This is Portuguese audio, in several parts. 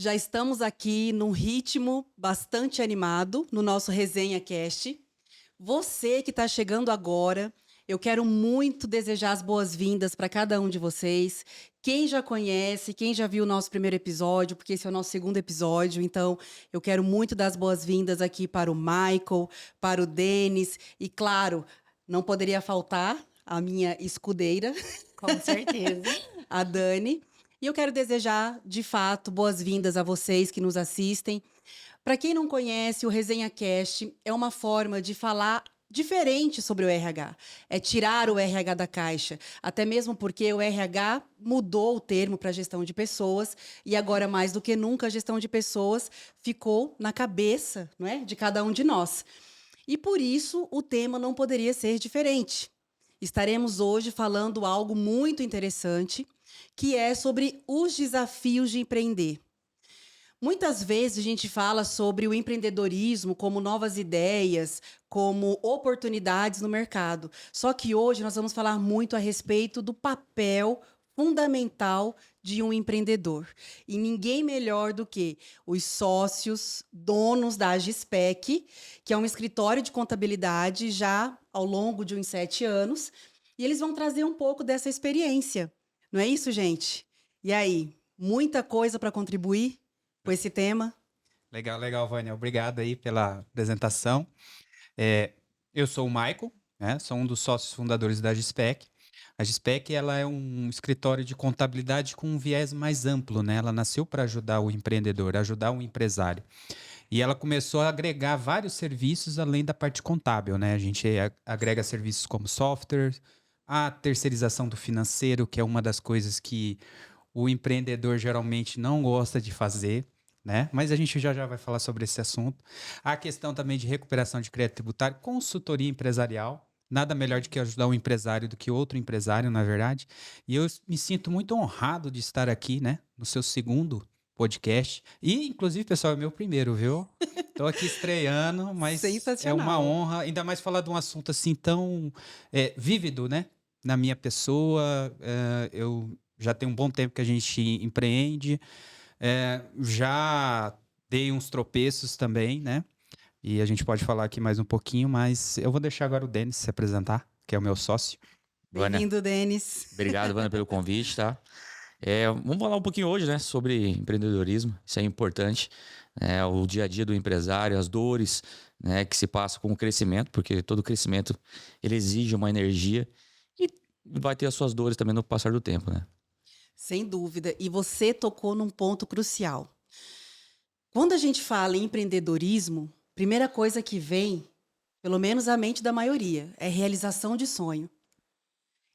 Já estamos aqui num ritmo bastante animado no nosso Resenha Cast. Você que está chegando agora, eu quero muito desejar as boas-vindas para cada um de vocês. Quem já conhece, quem já viu o nosso primeiro episódio, porque esse é o nosso segundo episódio, então eu quero muito dar as boas-vindas aqui para o Michael, para o Denis e, claro, não poderia faltar a minha escudeira, Com certeza. a Dani. E eu quero desejar, de fato, boas-vindas a vocês que nos assistem. Para quem não conhece, o Resenha Cast é uma forma de falar diferente sobre o RH. É tirar o RH da caixa. Até mesmo porque o RH mudou o termo para gestão de pessoas e agora, mais do que nunca, a gestão de pessoas ficou na cabeça, não é, de cada um de nós. E por isso o tema não poderia ser diferente. Estaremos hoje falando algo muito interessante, que é sobre os desafios de empreender. Muitas vezes a gente fala sobre o empreendedorismo como novas ideias, como oportunidades no mercado. Só que hoje nós vamos falar muito a respeito do papel fundamental de um empreendedor. E ninguém melhor do que os sócios, donos da Agispec, que é um escritório de contabilidade já ao longo de uns 7 anos, e eles vão trazer um pouco dessa experiência. Não é isso, gente? E aí, muita coisa para contribuir com esse tema? Legal, legal, Vânia. Obrigado aí pela apresentação. Eu sou o Michael, né? Sou um dos sócios fundadores da Gispec. A Gispec, ela é um escritório de contabilidade com um viés mais amplo, né? Ela nasceu para ajudar o empreendedor, ajudar o empresário. E ela começou a agregar vários serviços além da parte contábil, né? A gente agrega serviços como software, a terceirização do financeiro, que é uma das coisas que o empreendedor geralmente não gosta de fazer, né? Mas a gente já vai falar sobre esse assunto. A questão também de recuperação de crédito tributário, consultoria empresarial. Nada melhor do que ajudar um empresário do que outro empresário, na verdade. E eu me sinto muito honrado de estar aqui, né? No seu segundo podcast. E, inclusive, pessoal, é meu primeiro, viu? Estou aqui estreando, mas é uma Sensacional. honra, ainda mais falar de um assunto assim tão vívido, né? Na minha pessoa. Eu já tenho um bom tempo que a gente empreende. Já dei uns tropeços também, né? E a gente pode falar aqui mais um pouquinho, mas eu vou deixar agora o Denis se apresentar, que é o meu sócio. Vânia, Bem-vindo, Denis. obrigado, Vânia, pelo convite, tá? Vamos falar um pouquinho hoje, né, sobre empreendedorismo. Isso é importante. O dia a dia do empresário, as dores, né, que se passam com o crescimento, porque todo crescimento ele exige uma energia e vai ter as suas dores também no passar do tempo, né? Sem dúvida. E você tocou num ponto crucial. Quando a gente fala em empreendedorismo, primeira coisa que vem, pelo menos à mente da maioria, é realização de sonho.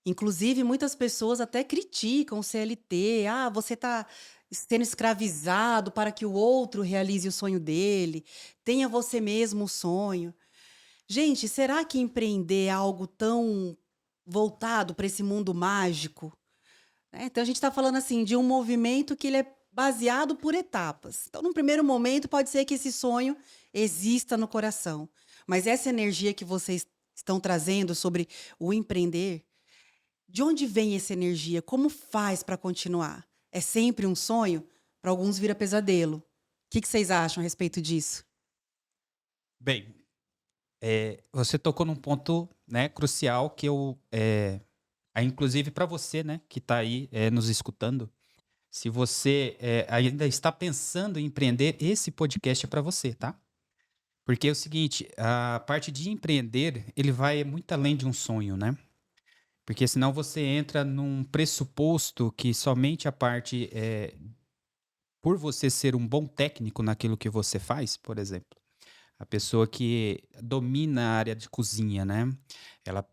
Inclusive, muitas pessoas até criticam o CLT. Ah, você está sendo escravizado para que o outro realize o sonho dele. Tenha você mesmo o sonho. Gente, será que empreender é algo tão voltado para esse mundo mágico? Então, a gente está falando assim de um movimento que ele é baseado por etapas. Então, num primeiro momento, pode ser que esse sonho exista no coração. Mas essa energia que vocês estão trazendo sobre o empreender, de onde vem essa energia? Como faz para continuar? É sempre um sonho? Para alguns vira pesadelo. O que vocês acham a respeito disso? Bem, você tocou num ponto, né, crucial que inclusive para você, né, que está aí nos escutando, se você ainda está pensando em empreender, esse podcast é para você, tá? Porque é o seguinte, a parte de empreender, ele vai muito além de um sonho, né? Porque senão você entra num pressuposto que somente a parte, por você ser um bom técnico naquilo que você faz, por exemplo, a pessoa que domina a área de cozinha, né? Ela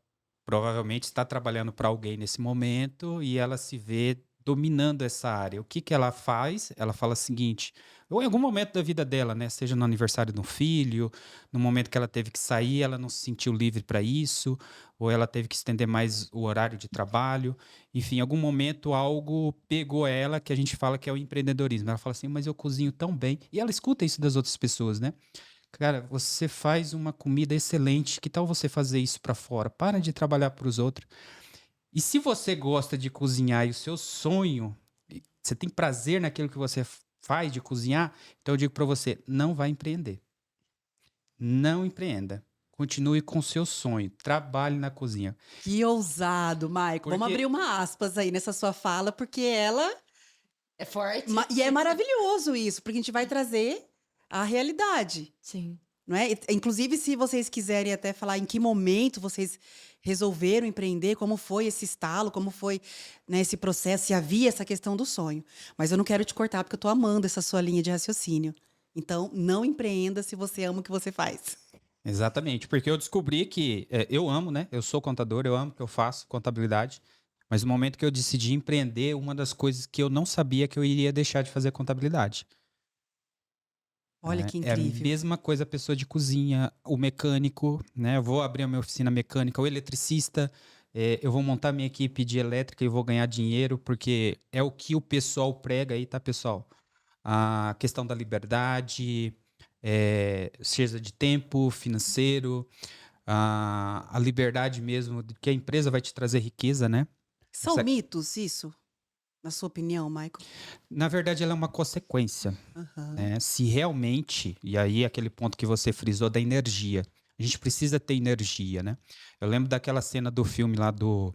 provavelmente está trabalhando para alguém nesse momento e ela se vê dominando essa área. O que que ela faz? Ela fala o seguinte, ou em algum momento da vida dela, né, seja no aniversário de um filho, no momento que ela teve que sair, ela não se sentiu livre para isso, ou ela teve que estender mais o horário de trabalho. Enfim, em algum momento algo pegou ela, que a gente fala que é o empreendedorismo. Ela fala assim, mas eu cozinho tão bem. E ela escuta isso das outras pessoas, né? Cara, você faz uma comida excelente. Que tal você fazer isso para fora? Para de trabalhar para os outros. E se você gosta de cozinhar e o seu sonho, você tem prazer naquilo que você faz de cozinhar, então eu digo para você, não vai empreender. Não empreenda. Continue com o seu sonho. Trabalhe na cozinha. Que ousado, Maico. Vamos Porque- abrir uma aspas aí nessa sua fala, porque ela. É forte? E é maravilhoso isso, porque a gente vai trazer a realidade. Sim. Não é? Inclusive, se vocês quiserem até falar em que momento vocês resolveram empreender, como foi esse estalo, como foi, né, esse processo, se havia essa questão do sonho. Mas eu não quero te cortar, porque eu tô amando essa sua linha de raciocínio. Então, não empreenda se você ama o que você faz. Exatamente, porque eu descobri que eu amo, né? Eu sou contador, eu amo o que eu faço, contabilidade. Mas no momento que eu decidi empreender, uma das coisas que eu não sabia que eu iria deixar de fazer contabilidade. Olha que É a incrível. mesma coisa a pessoa de cozinha, o mecânico, né? Eu vou abrir a minha oficina mecânica, o eletricista, eu vou montar minha equipe de elétrica e vou ganhar dinheiro, porque é o que o pessoal prega aí, tá, pessoal? A questão da liberdade, seja de tempo, financeiro, a liberdade mesmo, de que a empresa vai te trazer riqueza, né? São Essa- mitos isso? Na sua opinião, Michael? Na verdade, ela é uma consequência. Aham. Né? Se realmente, e aí aquele ponto que você frisou da energia, a gente precisa ter energia, né? Eu lembro daquela cena do filme lá do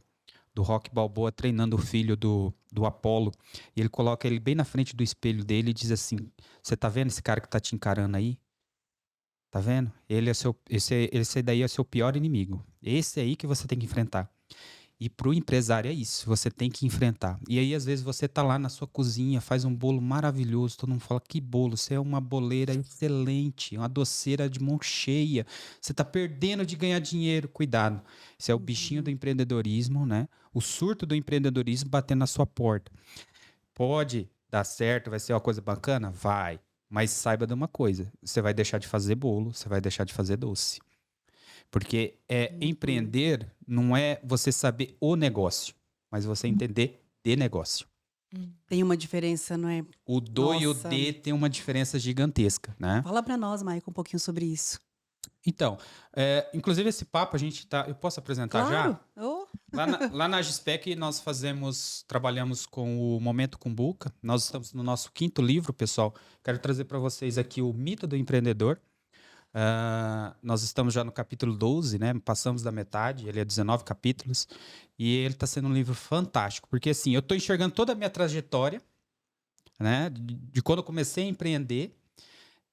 Rocky Balboa treinando o filho do Apollo, e ele coloca ele bem na frente do espelho dele e diz assim: você tá vendo esse cara que tá te encarando aí? Tá vendo? Esse daí é o seu pior inimigo. Esse aí que você tem que enfrentar. E pro empresário é isso, você tem que enfrentar. E aí, às vezes, você tá lá na sua cozinha, faz um bolo maravilhoso, todo mundo fala, que bolo, você é uma boleira excelente, uma doceira de mão cheia, você tá perdendo de ganhar dinheiro, cuidado. Esse é o bichinho do empreendedorismo, né? O surto do empreendedorismo batendo na sua porta. Pode dar certo, vai ser uma coisa bacana? Vai. Mas saiba de uma coisa, você vai deixar de fazer bolo, você vai deixar de fazer doce. Porque empreender não é você saber o negócio, mas você entender de negócio. Tem uma diferença, não é? O do e o Nossa. de tem uma diferença gigantesca, né? Fala pra nós, Michael, um pouquinho sobre isso. Então, inclusive esse papo a gente tá... Eu posso apresentar Claro. já? Oh, Lá na Gispec nós trabalhamos com o Momento Cumbuca. Nós estamos no nosso 5º livro, pessoal. Quero trazer para vocês aqui o Mito do Empreendedor. Nós estamos já no capítulo 12, né? Passamos da metade, ele é 19 capítulos. E ele está sendo um livro fantástico, porque assim, eu estou enxergando toda a minha trajetória, né? De quando eu comecei a empreender.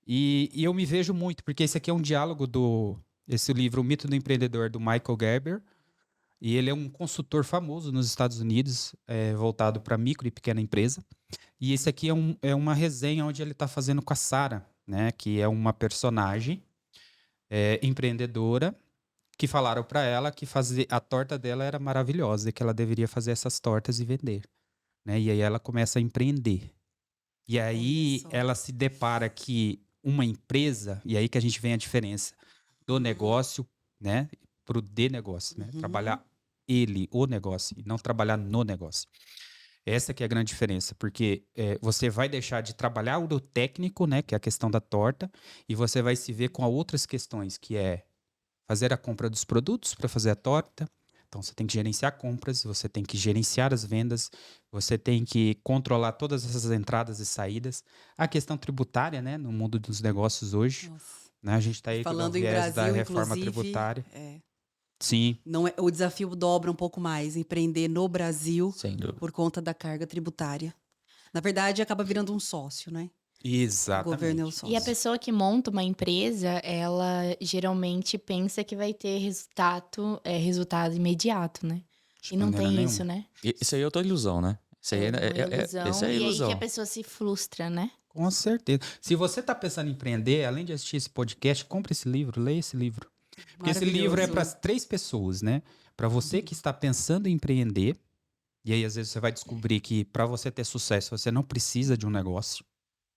E eu me vejo muito, porque esse aqui é um diálogo esse livro, O Mito do Empreendedor, do Michael Gerber. E ele é um consultor famoso nos Estados Unidos, voltado para micro e pequena empresa. E esse aqui é uma resenha onde ele está fazendo com a Sarah, né? Que é uma personagem empreendedora, que falaram para ela que a torta dela era maravilhosa e que ela deveria fazer essas tortas e vender, né? E aí ela começa a empreender. E aí só. ela se depara que uma empresa, e aí que a gente vê a diferença do negócio, né, pro de negócio, né? Uhum. Trabalhar o negócio e não trabalhar no negócio. Essa que é a grande diferença, porque você vai deixar de trabalhar o do técnico, né, que é a questão da torta, e você vai se ver com outras questões, que é fazer a compra dos produtos para fazer a torta. Então você tem que gerenciar compras, você tem que gerenciar as vendas, você tem que controlar todas essas entradas e saídas. A questão tributária, né, no mundo dos negócios hoje, nossa. né, a gente está aí Falando com o em viés da Brasil, reforma inclusive, tributária. é, Sim, não é, o desafio dobra um pouco mais, empreender no Brasil Sem dúvida. por conta da carga tributária. Na verdade, acaba virando um sócio, né? O governo é o exatamente. sócio. E a pessoa que monta uma empresa, ela geralmente pensa que vai ter resultado imediato, né? De E não maneira tem nenhuma. isso, né? Isso aí é outra ilusão, né? Isso aí Uma ilusão. isso é E aí ilusão. que a pessoa se frustra, né? Com certeza. Se você está pensando em empreender, além de assistir esse podcast, compre esse livro, leia esse livro. Porque esse livro é para Maravilhoso. 3 pessoas, né? Para você que está pensando em empreender, e aí às vezes você vai descobrir que para você ter sucesso, você não precisa de um negócio.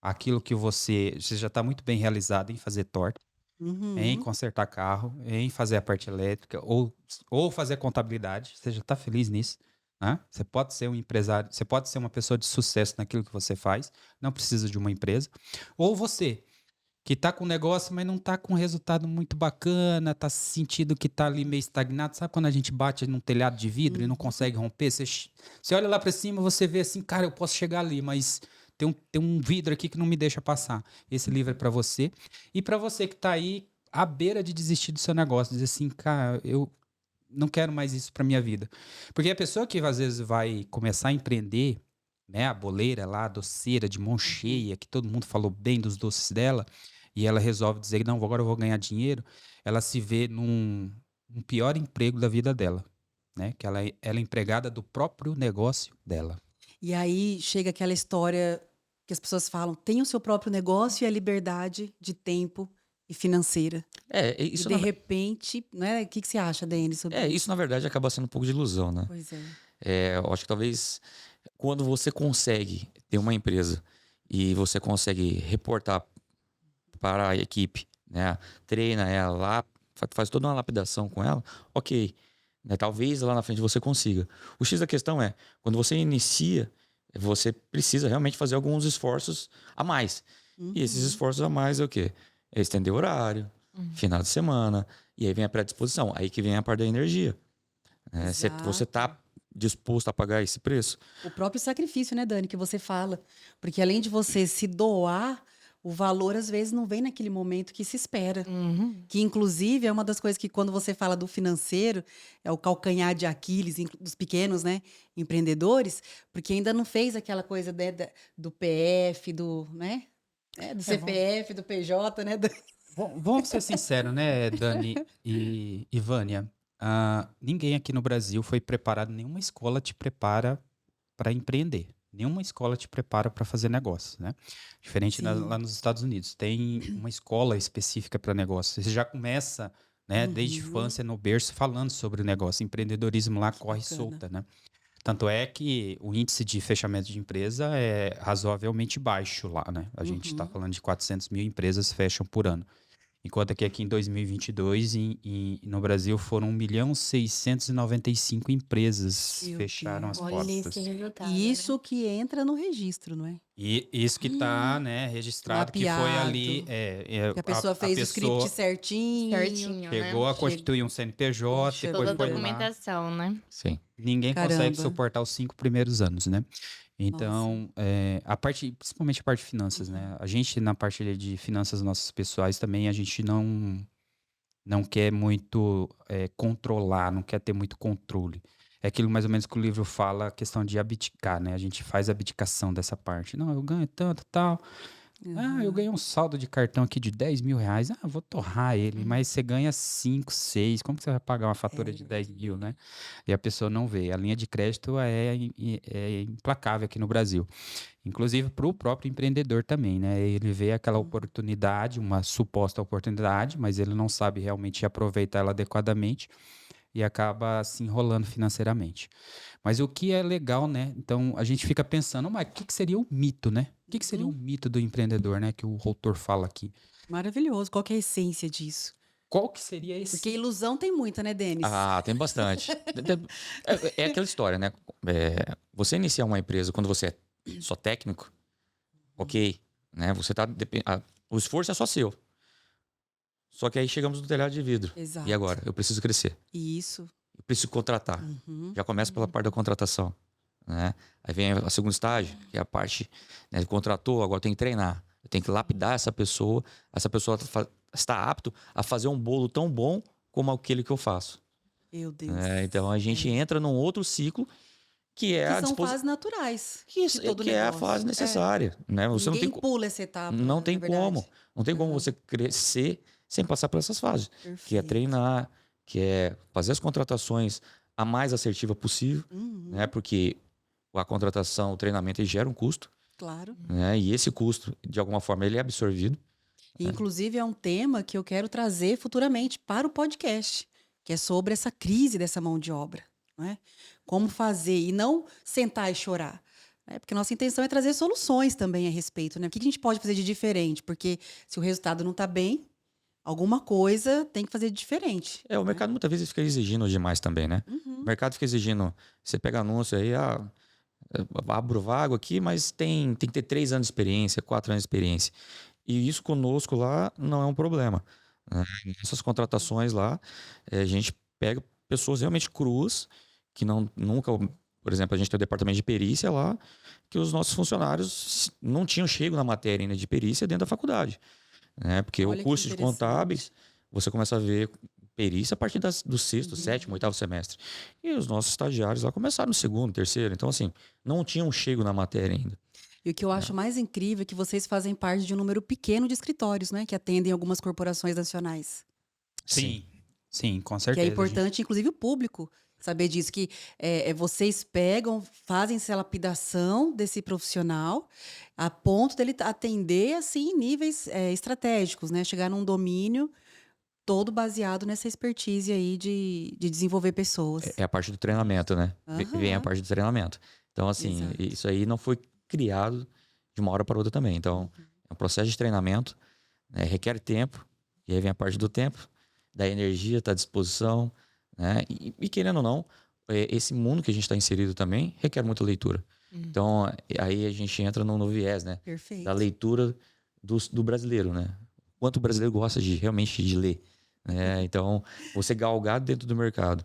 Aquilo que você já está muito bem realizado em fazer torta, Uhum. em consertar carro, em fazer a parte elétrica, ou fazer contabilidade, você já está feliz nisso. Né? Você pode ser um empresário, você pode ser uma pessoa de sucesso naquilo que você faz, não precisa de uma empresa. Ou você, que está com um negócio, mas não está com um resultado muito bacana, está sentindo que está ali meio estagnado. Sabe quando a gente bate num telhado de vidro e não consegue romper? Você olha lá para cima, você vê assim, cara, eu posso chegar ali, mas tem um vidro aqui que não me deixa passar. Esse livro é para você. E para você que tá aí à beira de desistir do seu negócio, dizer assim, cara, eu não quero mais isso para minha vida. Porque a pessoa que às vezes vai começar a empreender, né, a boleira lá, a doceira de mão cheia, que todo mundo falou bem dos doces dela, e ela resolve dizer, não, agora eu vou ganhar dinheiro, ela se vê num pior emprego da vida dela, né? Que ela é empregada do próprio negócio dela. E aí chega aquela história que as pessoas falam: tem o seu próprio negócio e a liberdade de tempo e financeira. E Isso, de repente, né? O que você acha, Denis, sobre isso? isso na verdade acaba sendo um pouco de ilusão, né? Pois é. Eu acho que talvez quando você consegue ter uma empresa e você consegue reportar para a equipe, né? Treina ela lá, faz toda uma lapidação com ela, ok. Né? Talvez lá na frente você consiga. O X da questão é, quando você inicia, você precisa realmente fazer alguns esforços a mais. E esses esforços a mais é o quê? É estender o horário, final de semana, e aí vem a predisposição. Aí que vem a parte da energia. Né? Você está disposto a pagar esse preço? O próprio sacrifício, né, Dani, que você fala. Porque além de você se doar, o valor às vezes não vem naquele momento que se espera. Que inclusive é uma das coisas que quando você fala do financeiro, é o calcanhar de Aquiles dos pequenos, né, empreendedores, porque ainda não fez aquela coisa do PF, né? Do CPF, do PJ, né, Dani? Vamos ser sinceros, né, Dani e Vânia? Ninguém aqui no Brasil foi preparado, nenhuma escola te prepara para empreender. Nenhuma escola te prepara para fazer negócio, né? Diferente lá nos Estados Unidos. Tem uma escola específica para negócio. Você já começa, né, desde infância, no berço, falando sobre o negócio. Empreendedorismo lá corre solta, né? Tanto é que o índice de fechamento de empresa é razoavelmente baixo lá, né? A gente está falando de 400 mil empresas fecham por ano. Enquanto que aqui em 2022, no Brasil, foram 1.695 empresas Meu fecharam as Deus. Olha esse portas. resultado, E isso que entra no registro, não é? E isso que está, né, registrado, que foi ali... Mapeado. Que a pessoa fez o script certinho. Certinho, chegou né? a constituir um CNPJ, Puxa, depois Toda a foi lá. documentação, né? Sim. Ninguém consegue Caramba. suportar os 5 primeiros anos, né? Então, principalmente a parte de finanças, né? A gente, na parte ali de finanças nossas pessoais também, a gente não quer muito controlar, não quer ter muito controle. É aquilo mais ou menos que o livro fala, a questão de abdicar, né? A gente faz abdicação dessa parte. Não, eu ganho tanto, tal. Eu ganhei um saldo de cartão aqui de 10 mil reais. Vou torrar ele. Mas você ganha 5, 6. Como que você vai pagar uma fatura de 10 mil, né? E a pessoa não vê. A linha de crédito é implacável aqui no Brasil. Inclusive para o próprio empreendedor também, né? Ele vê aquela oportunidade, uma suposta oportunidade, mas ele não sabe realmente aproveitar ela adequadamente e acaba se enrolando financeiramente. Mas o que é legal, né? Então a gente fica pensando, mas o que seria o mito, né? O que seria o mito do empreendedor, né? Que o autor fala aqui. Maravilhoso. Qual que é a essência disso? Qual que seria esse? Porque ilusão tem muita, né, Denis? Tem bastante. É aquela história, né? Você iniciar uma empresa quando você é só técnico, ok, né? O esforço é só seu. Só que aí chegamos no telhado de vidro. Exato. E agora? Eu preciso crescer. Isso. Eu preciso contratar. Já começa pela parte da contratação. Né? Aí vem a segundo estágio, que é a parte, né, contratou, agora tem que treinar. Eu tenho que lapidar essa pessoa. Essa pessoa está apto a fazer um bolo tão bom como aquele que eu faço. Meu Deus. Então a gente entra num outro ciclo que é a são disposição. fases naturais. Que de todo é a negócio. fase necessária. Né? Você Ninguém não tem, pula essa etapa. não na tem verdade. como. Não tem como você crescer sem passar por essas fases. Que é Perfeito. treinar, que é fazer as contratações a mais assertiva possível, né? Porque a contratação, o treinamento, ele gera um custo, Claro. né? E esse custo, de alguma forma, ele é absorvido. E, inclusive, é um tema que eu quero trazer futuramente para o podcast, que é sobre essa crise dessa mão de obra. Né? Como fazer e não sentar e chorar. Né? Porque nossa intenção é trazer soluções também a respeito. Né? O que a gente pode fazer de diferente? Porque se o resultado não está bem, alguma coisa tem que fazer de diferente. O mercado muitas vezes fica exigindo demais também, né? O mercado fica exigindo, você pega anúncio aí, abro vago aqui, mas tem que ter 3 anos de experiência, 4 anos de experiência. E isso conosco lá não é um problema. Né? Nessas contratações lá, a gente pega pessoas realmente cruas, que nunca Por exemplo, a gente tem o departamento de perícia lá, que os nossos funcionários não tinham chego na matéria ainda de perícia dentro da faculdade, né? Porque Olha o que curso de contábeis, interessante. você começa a ver perícia a partir do sexto, sétimo, Uhum. oitavo semestre. E os nossos estagiários lá começaram no segundo, terceiro. Então, assim, não tinham chego na matéria ainda. E o que eu acho mais incrível é que vocês fazem parte de um número pequeno de escritórios, né? Que atendem algumas corporações nacionais. Sim. Sim, com Que é certeza, gente. importante, inclusive, o público saber disso, que vocês pegam, fazem essa lapidação desse profissional a ponto dele atender, assim, em níveis estratégicos, né? Chegar num domínio todo baseado nessa expertise aí de desenvolver pessoas. É a parte do treinamento, né? Vem a Aham, parte do treinamento. Então, assim, exato. isso aí não foi criado de uma hora para outra também. Então, é um processo de treinamento, né? Requer tempo, e aí vem a parte do tempo, da energia, tá à disposição, né? E querendo ou não, esse mundo que a gente está inserido também requer muita leitura. Hum. Então, aí a gente entra no viés, né? Da Perfeito. leitura do brasileiro, né? Quanto o brasileiro gosta realmente de ler, né? Então, você galgar dentro do mercado.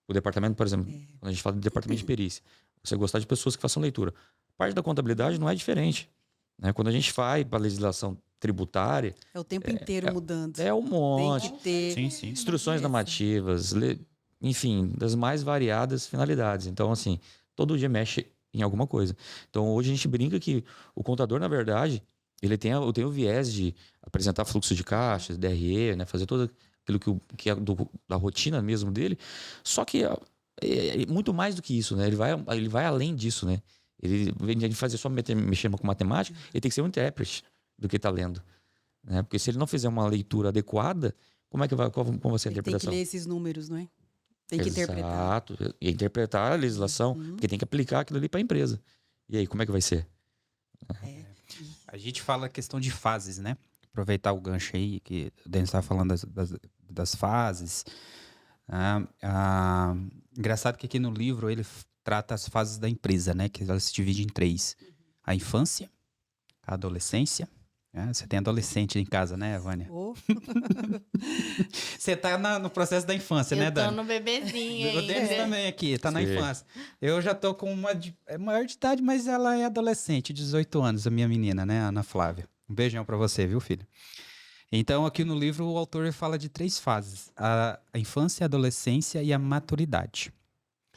O departamento, por exemplo, quando a gente fala de departamento de perícia, você gostar de pessoas que façam leitura. Parte da contabilidade não é diferente, né? Quando a gente vai para a legislação tributária, É o tempo inteiro mudando. é um Tem que monte. ter Sim, sim. Instruções essa. normativas, enfim, das mais variadas finalidades. Então, assim, todo dia mexe em alguma coisa. Então, hoje a gente brinca que o contador, na verdade, ele tem o viés de apresentar fluxo de caixas, DRE, né? Fazer todo aquilo que é da rotina mesmo dele. Só que é muito mais do que isso, né? Ele vai além disso, né? Ele, em vez de fazer só mexer com matemática, ele tem que ser um intérprete do que está lendo, né? Porque se ele não fizer uma leitura adequada, como vai ser a Ele tem que interpretação? ler esses números, não é? Tem que interpretar. Exato. E interpretar a legislação, Uhum. porque tem que aplicar aquilo ali para a empresa. E aí, como é que vai ser? É. A gente fala a questão de fases, né? Aproveitar o gancho aí, que o Denis estava falando das fases. Engraçado que aqui no livro ele trata as fases da empresa, né? Que ela se divide em três. A infância, a adolescência. Você tem adolescente em casa, né, Vânia? Oh, Você tá no processo da infância, né, Eu tô Dani? no bebezinho O Denis ainda. também aqui, tá na Sim. infância. Eu já tô com é maior de idade, mas ela é adolescente, 18 anos, a minha menina, né, Ana Flávia. Um beijão pra você, viu, filho? Então, aqui no livro, o autor fala de três fases: a infância, a adolescência e a maturidade.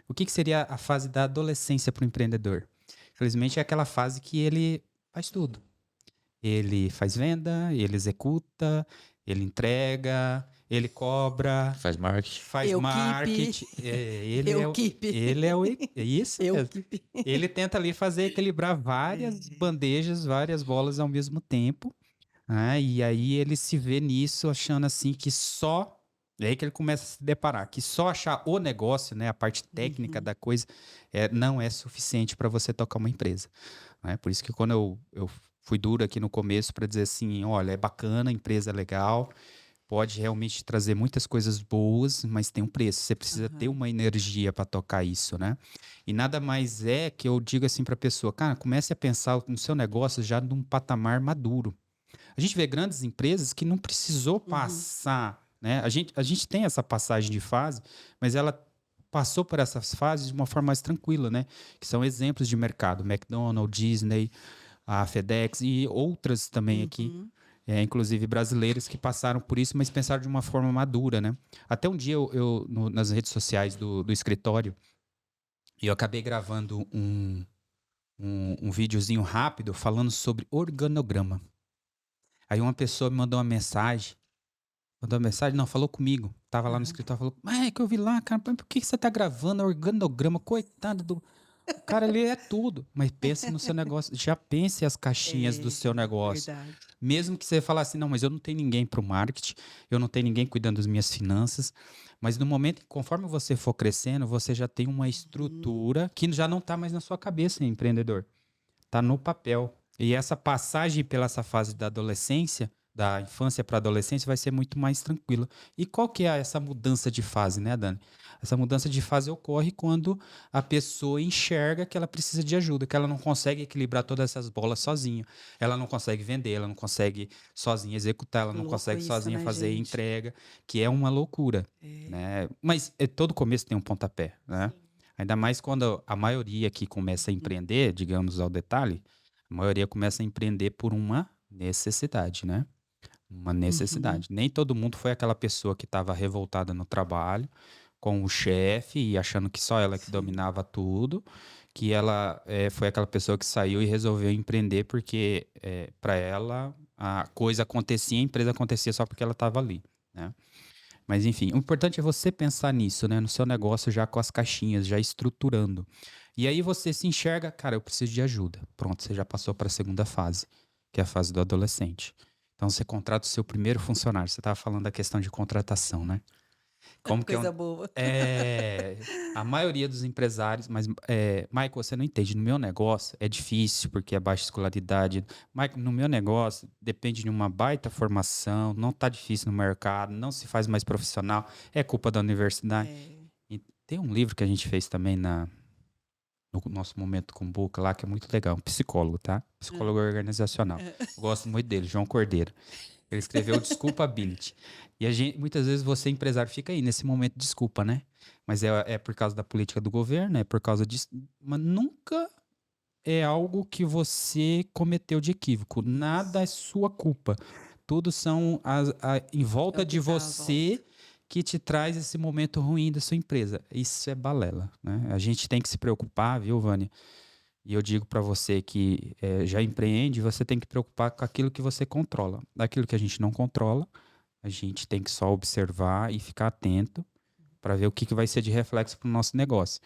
O que seria a fase da adolescência para o empreendedor? Infelizmente, é aquela fase que ele faz tudo. Ele faz venda, ele executa, ele entrega, ele cobra, Faz marketing. faz Eu marketing. Ele é o. É isso eu mesmo. que. Ele tenta ali fazer equilibrar várias bandejas, várias bolas ao mesmo tempo. E aí ele se vê nisso achando assim que só. É aí que ele começa a se deparar, que só achar o negócio, né, a parte técnica da coisa, não é suficiente para você tocar uma empresa. Né? Por isso que quando eu fui duro aqui no começo para dizer assim, olha, é bacana, a empresa é legal, pode realmente trazer muitas coisas boas, mas tem um preço. Você precisa ter uma energia para tocar isso, né? E nada mais é que eu digo assim para a pessoa, cara, comece a pensar no seu negócio já num patamar maduro. A gente vê grandes empresas que não precisou passar, né? A gente tem essa passagem de fase, mas ela passou por essas fases de uma forma mais tranquila, né? Que são exemplos de mercado, McDonald's, Disney, a FedEx e outras também aqui, inclusive brasileiras que passaram por isso, mas pensaram de uma forma madura, né? Até um dia nas redes sociais do escritório, eu acabei gravando um videozinho rápido falando sobre organograma. Aí uma pessoa me mandou uma mensagem, não, falou comigo, tava lá no escritório, falou, é que eu vi lá, cara, por que você tá gravando organograma? Coitado do... O cara, ele é tudo, mas pense no seu negócio, já pense as caixinhas do seu negócio. Verdade. Mesmo que você falasse assim, não, mas eu não tenho ninguém para o marketing, eu não tenho ninguém cuidando das minhas finanças, mas no momento, conforme você for crescendo, você já tem uma estrutura que já não está mais na sua cabeça, empreendedor. Está no papel. E essa passagem pela essa fase da adolescência, da infância para a adolescência, vai ser muito mais tranquila. E qual que é essa mudança de fase, né, Dani? Essa mudança de fase ocorre quando a pessoa enxerga que ela precisa de ajuda, que ela não consegue equilibrar todas essas bolas sozinha. Ela não consegue vender, ela não consegue sozinha executar, ela Que não louco consegue isso, sozinha né, fazer gente? entrega, que é uma loucura, né? Mas todo começo tem um pontapé, né? Ainda mais quando a maioria que começa a empreender, digamos ao detalhe, a maioria começa a empreender por uma necessidade, né? Uma Uhum. necessidade. Nem todo mundo foi aquela pessoa que estava revoltada no trabalho, com o chefe e achando que só ela que Sim. dominava tudo, que ela foi aquela pessoa que saiu e resolveu empreender porque para ela a coisa acontecia, a empresa acontecia só porque ela estava ali, né? Mas enfim, o importante é você pensar nisso, né? No seu negócio já com as caixinhas, já estruturando. E aí você se enxerga, cara, eu preciso de ajuda. Pronto, você já passou para a segunda fase, que é a fase do adolescente. Então você contrata o seu primeiro funcionário. Você estava falando da questão de contratação, né? Como que é Coisa boa. a maioria dos empresários, mas Michael, você não entende, no meu negócio é difícil porque é baixa escolaridade. Michael, no meu negócio depende de uma baita formação, não tá difícil no mercado, não se faz mais profissional, é culpa da universidade. É. E tem um livro que a gente fez também no nosso momento com o Boca lá, que é muito legal, um psicólogo, tá? Psicólogo organizacional. Eu gosto muito dele, João Cordeiro. Ele escreveu Desculpability. E a gente, muitas vezes você, empresário, fica aí nesse momento de desculpa, né? Mas é por causa da política do governo, é por causa disso. Mas nunca é algo que você cometeu de equívoco. Nada é sua culpa. Tudo são em É volta o que de tá à volta. você que te traz esse momento ruim da sua empresa. Isso é balela, né? A gente tem que se preocupar, viu, Vânia? E eu digo para você que já empreende, você tem que preocupar com aquilo que você controla. Daquilo que a gente não controla, a gente tem que só observar e ficar atento para ver o que vai ser de reflexo para o nosso negócio.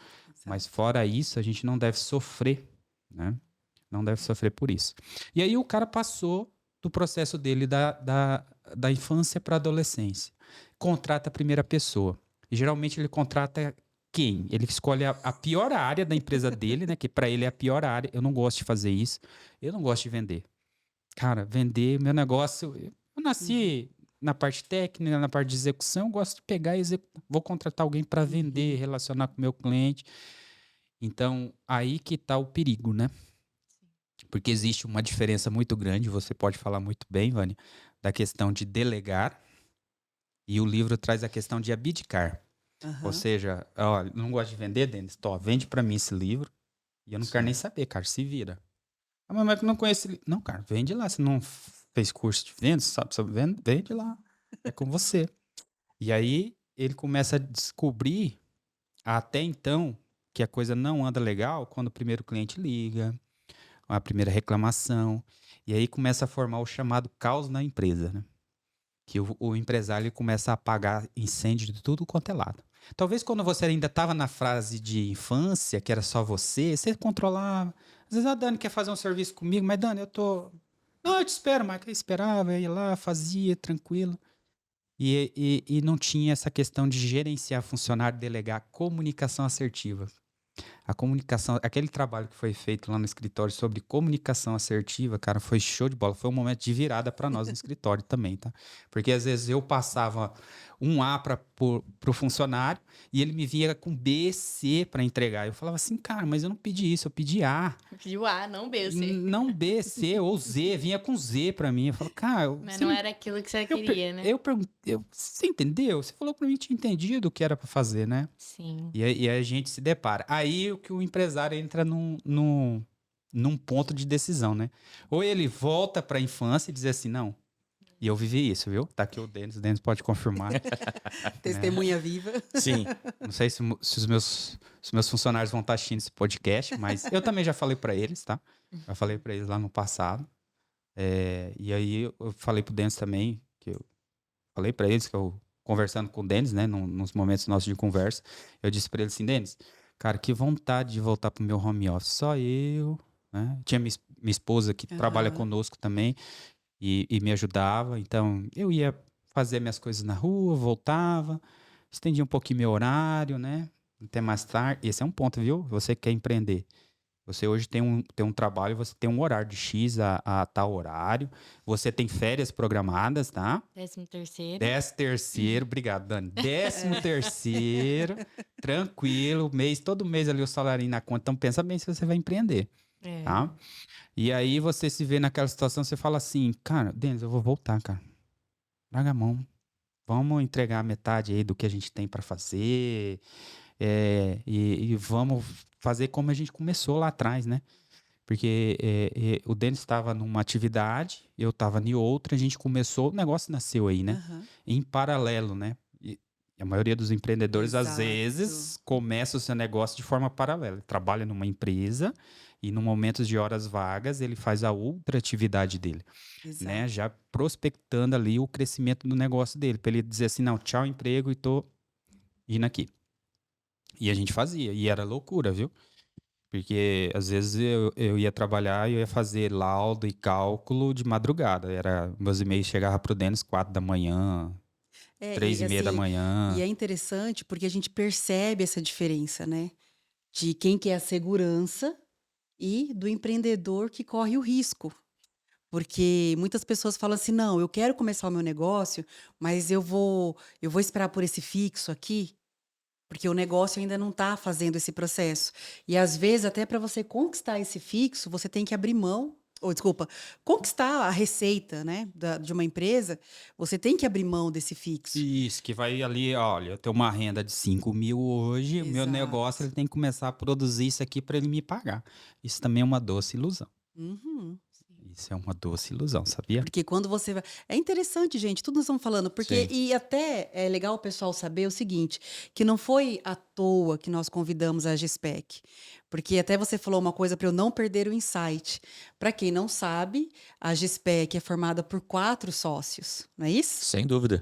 Mas Exato. fora isso, a gente não deve sofrer, né? Não deve sofrer por isso. E aí o cara passou do processo dele da infância para a adolescência. Contrata a primeira pessoa. E geralmente ele contrata quem? Ele escolhe a pior área da empresa dele, né? Que para ele é a pior área. Eu não gosto de fazer isso. Eu não gosto de vender. Cara, vender, meu negócio. Eu Uhum. nasci na parte técnica, na parte de execução. Eu gosto de pegar e executar. Vou contratar alguém para vender, Uhum. relacionar com o meu cliente. Então, aí que tá o perigo, né? Porque existe uma diferença muito grande, você pode falar muito bem, Vânia, da questão de delegar, e o livro traz a questão de abdicar. Ou Aham. seja, ó, não gosto de vender, Denis? Tô, vende para mim esse livro, e eu não quero nem Sim. saber, cara, se vira. Ah, mas eu não conheço esse livro. Não, cara, vende lá, você não fez curso de venda, sabe sobre venda? Vende lá, é com você. E aí ele começa a descobrir, até então, que a coisa não anda legal quando o primeiro cliente liga, a primeira reclamação. E aí começa a formar o chamado caos na empresa, né? Que o empresário ele começa a apagar incêndio de tudo quanto é lado. Talvez quando você ainda estava na fase de infância, que era só você controlava. Às vezes a Dani quer fazer um serviço comigo, mas Dani, eu tô. Não, eu te espero, mas eu esperava, eu ia lá, fazia, tranquilo. E não tinha essa questão de gerenciar funcionário, delegar comunicação assertiva. A comunicação, aquele trabalho que foi feito lá no escritório sobre comunicação assertiva, cara, foi show de bola. Foi um momento de virada para nós no escritório também, tá? Porque às vezes eu passava um A para o funcionário e ele me via com B, C para entregar. Eu falava assim, cara, mas eu não pedi isso, eu pedi A. Pediu A, não B, C. Não B, C ou Z, vinha com Z para mim. Eu falo, cara, Mas você não não. era aquilo que você Eu, queria, né? você entendeu? Você falou para mim, tinha entendido o que era para fazer, né? Sim. E aí a gente se depara. Aí o que o empresário entra num ponto de decisão, né? Ou ele volta para a infância e diz assim, não, e eu vivi isso, viu? Tá aqui o Denis pode confirmar, né? Testemunha viva. Sim. Não sei se os meus funcionários vão estar assistindo esse podcast, mas eu também já falei para eles, tá? Já falei para eles lá no passado. E aí eu falei pro Denis também, que eu falei para eles que eu conversando com o Denis, né, nos momentos nossos de conversa, eu disse para ele assim, Denis, cara, que vontade de voltar pro meu home office, só eu, né? Tinha minha esposa que trabalha Aham. conosco também e me ajudava, então eu ia fazer minhas coisas na rua, voltava, estendia um pouquinho meu horário, né? Até mais tarde. Esse é um ponto, viu? Você quer empreender. Você hoje tem um trabalho, você tem um horário de X a tal horário, você tem férias programadas, tá? 13º. 13º, obrigado, Dani. 13º, tranquilo, todo mês ali o salarinho na conta. Então pensa bem se você vai empreender, É. tá? E aí você se vê naquela situação, você fala assim, cara, Denis, eu vou voltar, cara. Larga a mão. Vamos entregar a metade aí do que a gente tem para fazer. e vamos fazer como a gente começou lá atrás, né? Porque o Denis estava numa atividade, eu estava em outra, a gente começou, o negócio nasceu aí, né? Aham. Em paralelo, né? E a maioria dos empreendedores, às Exato. vezes, começa o seu negócio de forma paralela. Ele trabalha numa empresa e, no momento de horas vagas, ele faz a outra atividade dele, né? Exato. Já prospectando ali o crescimento do negócio dele, para ele dizer assim, não, tchau emprego e tô indo aqui. E a gente fazia, e era loucura, viu? Porque às vezes eu ia trabalhar e eu ia fazer laudo e cálculo de madrugada. Meus e-mails chegavam pro Denis 4 da manhã, É, 3:30 da e manhã. é interessante porque a gente percebe essa diferença, né? De quem quer a segurança e do empreendedor que corre o risco. Porque muitas pessoas falam assim: não, eu quero começar o meu negócio, mas eu vou esperar por esse fixo aqui, porque o negócio ainda não está fazendo esse processo. E às vezes, até para você conquistar esse fixo, você tem que abrir mão, ou desculpa, conquistar a receita, né, de uma empresa, você tem que abrir mão desse fixo. Isso, que vai ali, olha, eu tenho uma renda de 5.000 hoje, o meu negócio Exato. ele tem que começar a produzir isso aqui para ele me pagar. Isso também é uma doce ilusão. Uhum. Isso é uma doce ilusão, sabia? Porque quando você vai. É interessante, gente, tudo nós estamos falando, porque. Sim. E até é legal o pessoal saber o seguinte: que não foi à toa que nós convidamos a GESPEC. Porque até você falou uma coisa para eu não perder o insight. Para quem não sabe, a GESPEC é formada por 4 sócios, não é isso? Sem dúvida.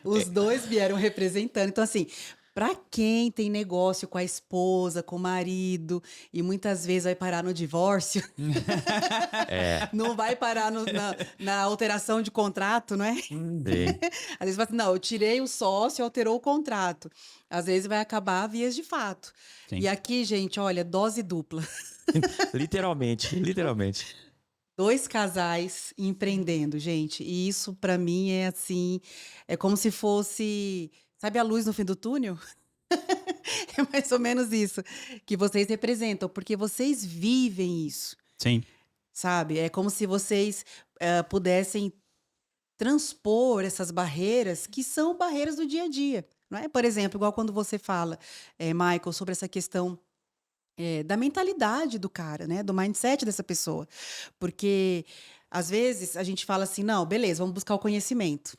Os dois vieram representando. Então, assim, para quem tem negócio com a esposa, com o marido, e muitas vezes vai parar no divórcio, É. não vai parar na alteração de contrato, não é? Sim. Às vezes fala assim, não, eu tirei o sócio, alterou o contrato. Às vezes vai acabar vias de fato. Sim. E aqui, gente, olha, dose dupla. Literalmente, literalmente. 2 casais empreendendo, gente. E isso, para mim, é assim, é como se fosse, sabe a luz no fim do túnel? É mais ou menos isso que vocês representam, porque vocês vivem isso, Sim. sabe? É como se vocês pudessem transpor essas barreiras que são barreiras do dia a dia, não é? Por exemplo, igual quando você fala, Michael, sobre essa questão da mentalidade do cara, né? Do mindset dessa pessoa. Porque, às vezes, a gente fala assim, não, beleza, vamos buscar o conhecimento,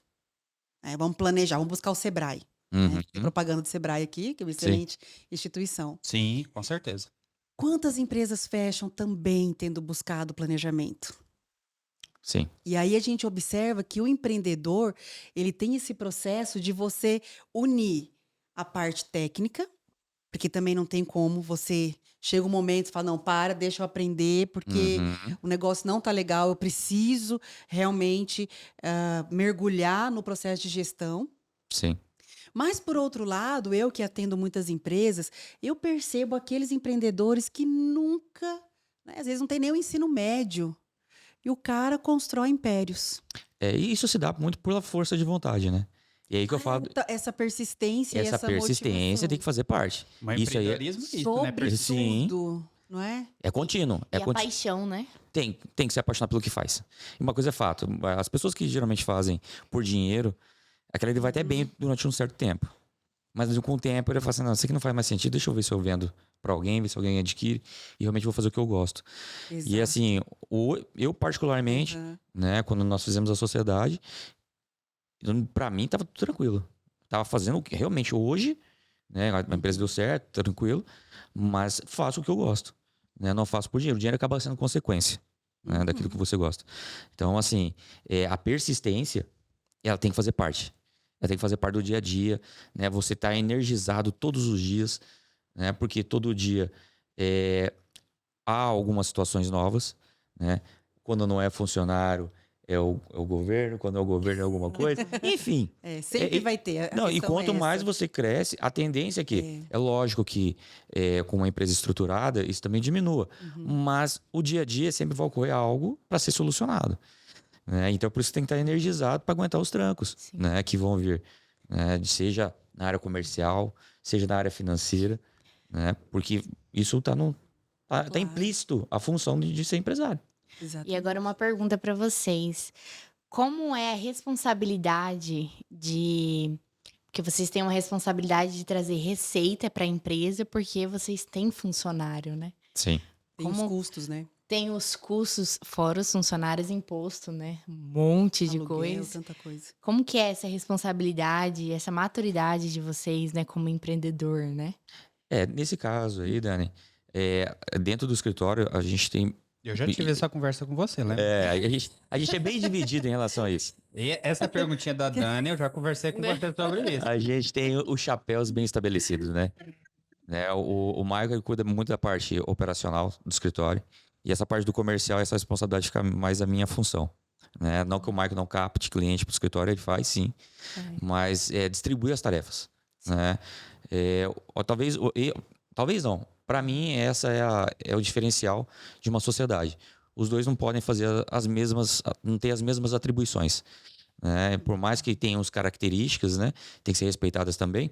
vamos planejar, vamos buscar o Sebrae. Né? Tem Uhum. propaganda do Sebrae aqui, que é uma Sim. excelente instituição. Sim, com certeza. Quantas empresas fecham também tendo buscado planejamento? Sim. E aí a gente observa que o empreendedor, ele tem esse processo de você unir a parte técnica, porque também não tem como você chega um momento e fala, não, para, deixa eu aprender, porque Uhum. o negócio não tá legal, eu preciso realmente mergulhar no processo de gestão. Sim. Mas, por outro lado, eu que atendo muitas empresas, eu percebo aqueles empreendedores que nunca, né, às vezes não tem nem o ensino médio, e o cara constrói impérios. E isso se dá muito pela força de vontade, né? E aí que eu falo, Então, essa persistência e essa essa persistência tem que fazer parte. Mas Isso aí empreendedorismo é isso, né? Sim. Sobretudo, não é? é contínuo. E a paixão, né? Tem que se apaixonar pelo que faz. E uma coisa é fato, as pessoas que geralmente fazem por dinheiro, aquela ele vai até bem durante um certo tempo. Mas com o tempo ele fala assim, não, isso aqui não faz mais sentido, deixa eu ver se eu vendo pra alguém, ver se alguém adquire, e realmente vou fazer o que eu gosto. E Exato. assim, eu particularmente, Uhum. né, quando nós fizemos a sociedade, pra mim tava tudo tranquilo. Tava fazendo o que realmente hoje, né, a empresa deu certo, tranquilo, mas faço o que eu gosto, né, não faço por dinheiro. O dinheiro acaba sendo consequência, né, daquilo que você gosta. Então, assim, a persistência, ela tem que fazer parte. Ela tem que fazer parte do dia a dia, né? Você tá energizado todos os dias, né? Porque todo dia há algumas situações novas, né? Quando não é funcionário, é o governo. Quando é o governo, é alguma coisa. Enfim. Sempre vai ter. Não, e questão quanto é mais essa. você cresce, a tendência é que, é lógico que com uma empresa estruturada, isso também diminua. Mas o dia a dia sempre vai ocorrer algo para ser solucionado. Né? Então, por isso tem que estar energizado para aguentar os trancos, né, que vão vir. Né? Seja na área comercial, seja na área financeira, né? Porque isso está Claro. implícito a função de ser empresário. Exatamente. E agora uma pergunta para vocês. Como é a responsabilidade de Porque vocês têm uma responsabilidade de trazer receita para a empresa, porque vocês têm funcionário, né? Sim. Tem os Como custos, né? tem os custos, fora os funcionários, imposto, né? Um monte de Aluguel, coisa. tanta coisa. Como que é essa responsabilidade, essa maturidade de vocês, né, como empreendedor, né? Nesse caso aí, Dani, dentro do escritório, a gente tem. Eu já tive essa conversa com você, lembra? A gente é bem dividido em relação a isso. E essa perguntinha da Dani, eu já conversei com você sobre isso. A gente tem os chapéus bem estabelecidos, né? O Michael ele cuida muito da parte operacional do escritório. E essa parte do comercial, essa responsabilidade fica mais a minha função. Né? Não que o Michael não capte cliente para o escritório, ele faz sim. Mas distribui as tarefas. Né? Talvez não. Para mim, essa é o diferencial de uma sociedade. Os dois não podem fazer não ter as mesmas atribuições. Né? Por mais que tenham as características, né? Tem que ser respeitadas também,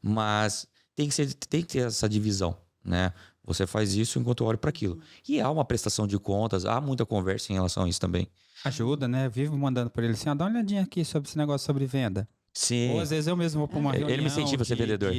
mas tem que ter essa divisão. Né? Você faz isso enquanto eu olho para aquilo. E há uma prestação de contas, há muita conversa em relação a isso também. Ajuda, né? Vivo mandando por ele assim, dá uma olhadinha aqui sobre esse negócio sobre venda. Sim. Ou às vezes eu mesmo vou para uma reunião. Ele me incentiva a ser vendedor.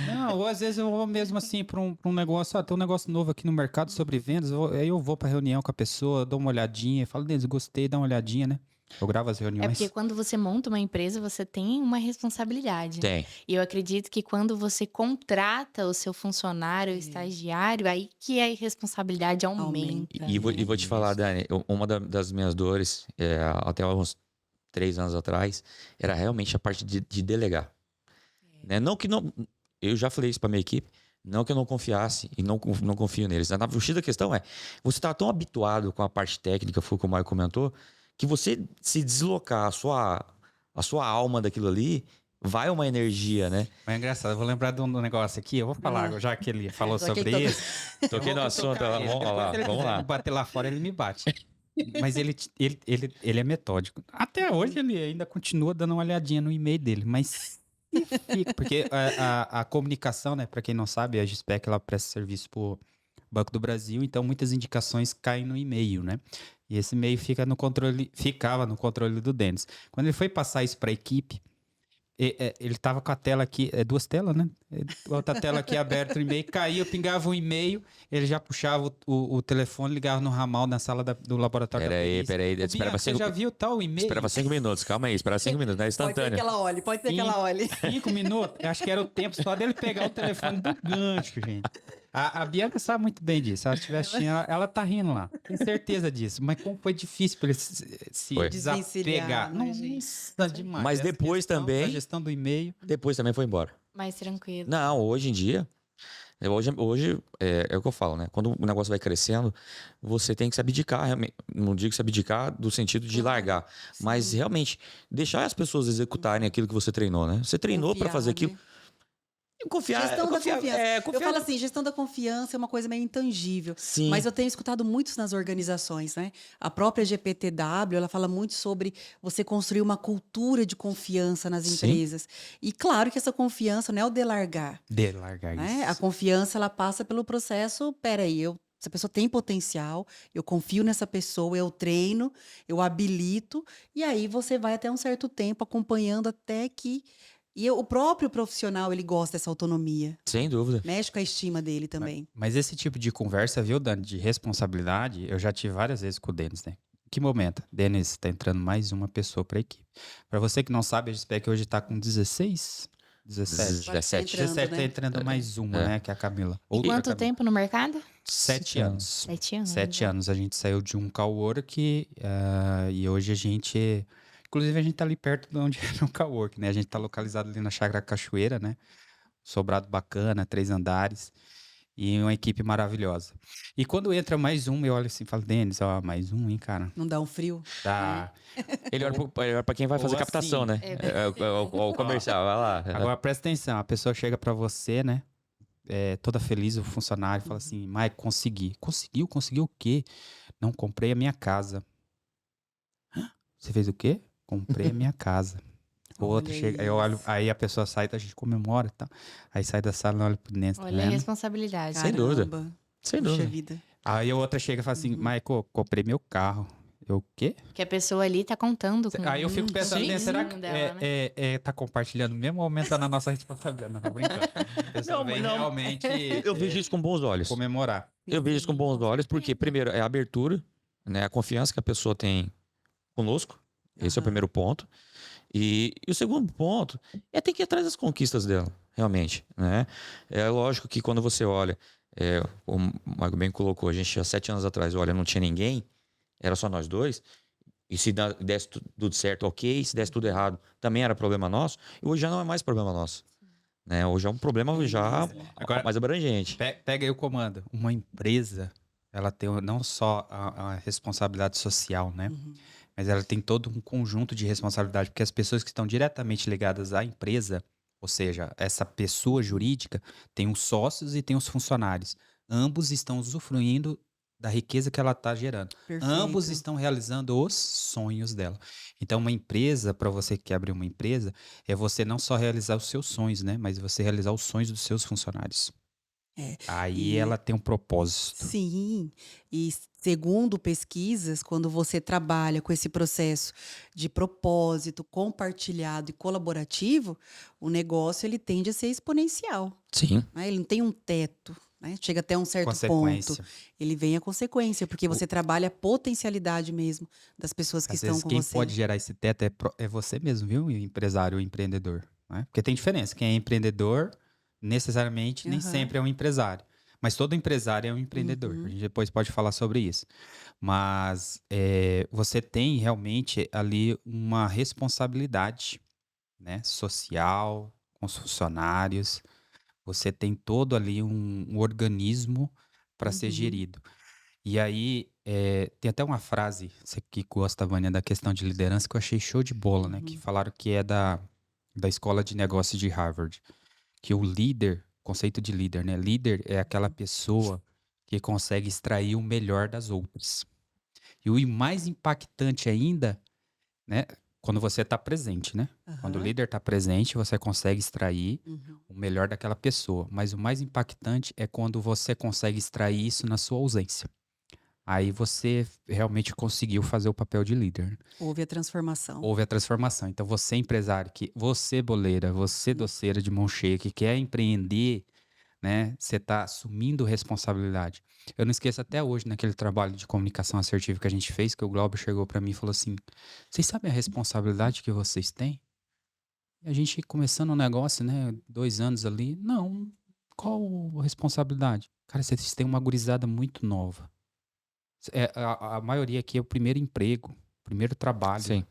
Não, ou às vezes eu vou mesmo assim para um negócio, tem um negócio novo aqui no mercado sobre vendas, aí eu vou para reunião com a pessoa, dou uma olhadinha, falo, Denis, gostei, dá uma olhadinha, né? Eu gravo as É reuniões. porque quando você monta uma empresa, você tem uma responsabilidade. Tem. E eu acredito que quando você contrata o seu funcionário, o estagiário, aí que a responsabilidade aumenta. E vou te falar, Dani, uma das minhas dores, até uns 3 anos atrás, era realmente a parte de delegar. Né? Não que não. Eu já falei isso para minha equipe. Não que eu não confiasse e não confio neles. O X da questão é, você está tão habituado com a parte técnica, foi o que o Maio comentou, que você se deslocar a sua alma daquilo ali, vai uma energia, né? Mas é engraçado, eu vou lembrar de um negócio aqui, eu vou falar, já que ele falou Já que sobre ele isso. Toquei no assunto, vamos lá. Bater lá fora, ele me bate. Mas ele é metódico. Até hoje ele ainda continua dando uma olhadinha no e-mail dele, mas fica, porque a comunicação, né, para quem não sabe, a GSPEC ela presta serviço pro Banco do Brasil, então muitas indicações caem no e-mail, né? E esse e-mail ficava no controle do Denis. Quando ele foi passar isso para a equipe, ele tava com a tela aqui, 2 telas, né? Outra tela aqui aberta, o e-mail caía, eu pingava um e-mail, ele já puxava o telefone, ligava no ramal na sala do laboratório. Peraí, Você já viu tal e-mail? Esperava 5 minutos, calma aí, esperava 5 minutos, não é Pode ser instantâneo. que ela olhe, pode ser que ela olhe. 5 minutos? Eu acho que era o tempo só dele pegar o telefone do gancho, gente. A Bianca sabe muito bem disso. Se ela estiver assistindo, ela tá rindo lá. Tenho certeza disso. Mas como foi difícil pra ele se Foi. desapegar. Desvencilhar, né, gente? Nossa, demais. Mas Essa depois questão também- da gestão do e-mail. Depois também foi embora. Mais tranquilo. Não, hoje em dia, hoje é o que eu falo, né? Quando o negócio vai crescendo, você tem que se abdicar, realmente. Não digo se abdicar do sentido de largar, mas realmente deixar as pessoas executarem aquilo que você treinou, né? Você treinou para Confiar, fazer aquilo. né? Confiar, Gestão da confiança. Eu confiar. falo assim, gestão da confiança é uma coisa meio intangível. Sim. Mas eu tenho escutado muitos nas organizações, né? A própria GPTW, ela fala muito sobre você construir uma cultura de confiança nas Sim. empresas. E claro que essa confiança não é o de largar, De largar né? isso. A confiança, ela passa pelo processo, peraí, essa pessoa tem potencial, eu confio nessa pessoa, eu treino, eu habilito, e aí você vai até um certo tempo acompanhando até que... o próprio profissional, ele gosta dessa autonomia. Sem dúvida. Mexe com a estima dele também. Mas esse tipo de conversa, viu, Dani, de responsabilidade, eu já tive várias vezes com o Denis, né? Em que momento? Denis, tá entrando mais uma pessoa pra equipe. Pra você que não sabe, a GSPEC hoje tá com 16? 17. 17. Entrando, 17 tá né? entrando mais uma, né? Que é a Camila. E Outra quanto Camila. tempo no mercado? 7 anos. 7 anos. 7 anos. A gente saiu de um cowork e hoje a gente... Inclusive, a gente tá ali perto de onde era o cowork, né? A gente tá localizado ali na Chácara Cachoeira, né? Sobrado bacana, 3 andares. E uma equipe maravilhosa. E quando entra mais um, eu olho assim e falo, Denis, ó, mais um, hein, cara? Não dá um frio? Tá. Ele olha pra quem vai fazer Ou captação, assim, né? O comercial, vai lá. Agora presta atenção, a pessoa chega pra você, né? Toda feliz, o funcionário fala assim, Mike, consegui. Conseguiu? Conseguiu o quê? Não, comprei a minha casa. Hã? Você fez o quê? Comprei a minha casa. O outro Olha chega, aí eu olho, isso. aí a pessoa sai, a gente comemora e tal. Aí sai da sala e olha pro dentro, tá Olha a vendo? responsabilidade. Sem dúvida. Caramba. Sem Puxa dúvida. vida. Aí a outra chega e fala assim, Michael, comprei meu carro. Eu o quê? Que a pessoa ali tá contando com Aí eu fico pensando, com o né, será que testemunho dela, né? tá compartilhando mesmo ou aumentando a nossa responsabilidade? Não, tô brincando. A pessoa Não, vem não. realmente Eu vejo isso com bons olhos. comemorar. Eu vejo isso com Sim, bons com olhos, porque, certeza. primeiro, é a abertura, né? A confiança que a pessoa tem conosco. Esse é o Aham. primeiro ponto. E o segundo ponto é ter que ir atrás das conquistas dela, realmente, né? É lógico que quando você olha, como o Marco bem colocou, a gente há 7 anos atrás, olha, não tinha ninguém, era só nós dois, e se desse tudo certo, ok, se desse tudo errado, também era problema nosso, e hoje já não é mais problema nosso, né? Hoje é um problema já Agora, mais abrangente. pega aí o comando. Uma empresa, ela tem não só a responsabilidade social, né? Uhum. Mas ela tem todo um conjunto de responsabilidade, porque as pessoas que estão diretamente ligadas à empresa, ou seja, essa pessoa jurídica, tem os sócios e tem os funcionários. Ambos estão usufruindo da riqueza que ela está gerando. Ambos Perfeito. estão realizando os sonhos dela. Então, uma empresa, para você que quer abrir uma empresa, é você não só realizar os seus sonhos, né? Mas você realizar os sonhos dos seus funcionários. É, Aí e ela tem um propósito. sim, e segundo pesquisas, quando você trabalha com esse processo de propósito compartilhado e colaborativo, o negócio ele tende a ser exponencial, Sim, né? Ele não tem um teto, né? Chega até um certo ponto, Consequência. ele vem a consequência, porque você trabalha a potencialidade mesmo das pessoas que Às estão vezes com quem você. pode gerar esse teto é você mesmo, viu? O empresário, o empreendedor. Né? Porque tem diferença. Quem é empreendedor, necessariamente, nem Aham. sempre é um empresário. Mas todo empresário é um empreendedor. A gente depois pode falar sobre isso. Mas você tem realmente ali uma responsabilidade, né? Social, com os funcionários. Você tem todo ali um organismo para ser Uhum. gerido. E aí, tem até uma frase, você que gosta, Vânia, da questão de liderança, que eu achei show de bola, né? Que falaram que é da Escola de Negócios de Harvard. Que o líder, conceito de líder, né? Líder é aquela pessoa que consegue extrair o melhor das outras. E o mais impactante ainda, né? Quando você está presente, né? Quando o Aham. líder está presente, você consegue extrair Uhum. o melhor daquela pessoa. Mas o mais impactante é quando você consegue extrair isso na sua ausência. Aí você realmente conseguiu fazer o papel de líder. Houve a transformação. Houve a transformação. Então, você empresário, você boleira, você doceira de mão cheia, que quer empreender, né? Você está assumindo responsabilidade. Eu não esqueço até hoje, naquele trabalho de comunicação assertiva que a gente fez, que o Glauber chegou para mim e falou assim: vocês sabem a responsabilidade que vocês têm? E a gente começando um negócio, né? 2 anos ali. Não, qual a responsabilidade? Cara, vocês têm uma gurizada muito nova. A maioria aqui é o primeiro emprego, primeiro trabalho. sim.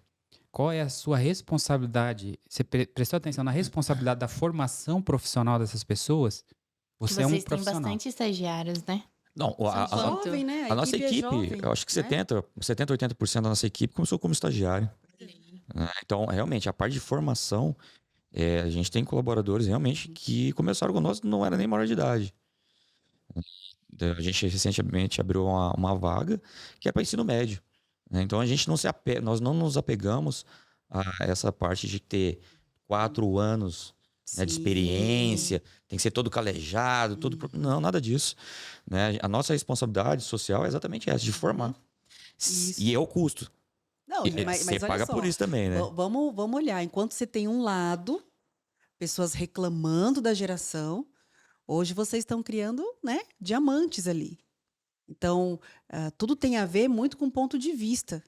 Qual é a sua responsabilidade? Você prestou atenção na responsabilidade da formação profissional dessas pessoas? Que Você é um vocês têm profissional. bastante estagiários, né? Não, São jovem, né? a nossa é equipe, jovem, eu acho que né? 70, 80% da nossa equipe começou como estagiário. Né? Então, realmente, a parte de formação, a gente tem colaboradores realmente que começaram conosco, não era nem maior de idade. A gente recentemente abriu uma vaga que é para ensino médio. Né? Então, a gente nós não nos apegamos a essa parte de ter 4 anos, né, de Sim. experiência, tem que ser todo calejado, não, nada disso. Né? A nossa responsabilidade social é exatamente essa, de formar. Isso. E é o custo. Não, mas Você olha paga só, por isso também, né? vamos olhar. Enquanto você tem um lado, pessoas reclamando da geração, hoje vocês estão criando, né, diamantes ali. Então, tudo tem a ver muito com ponto de vista.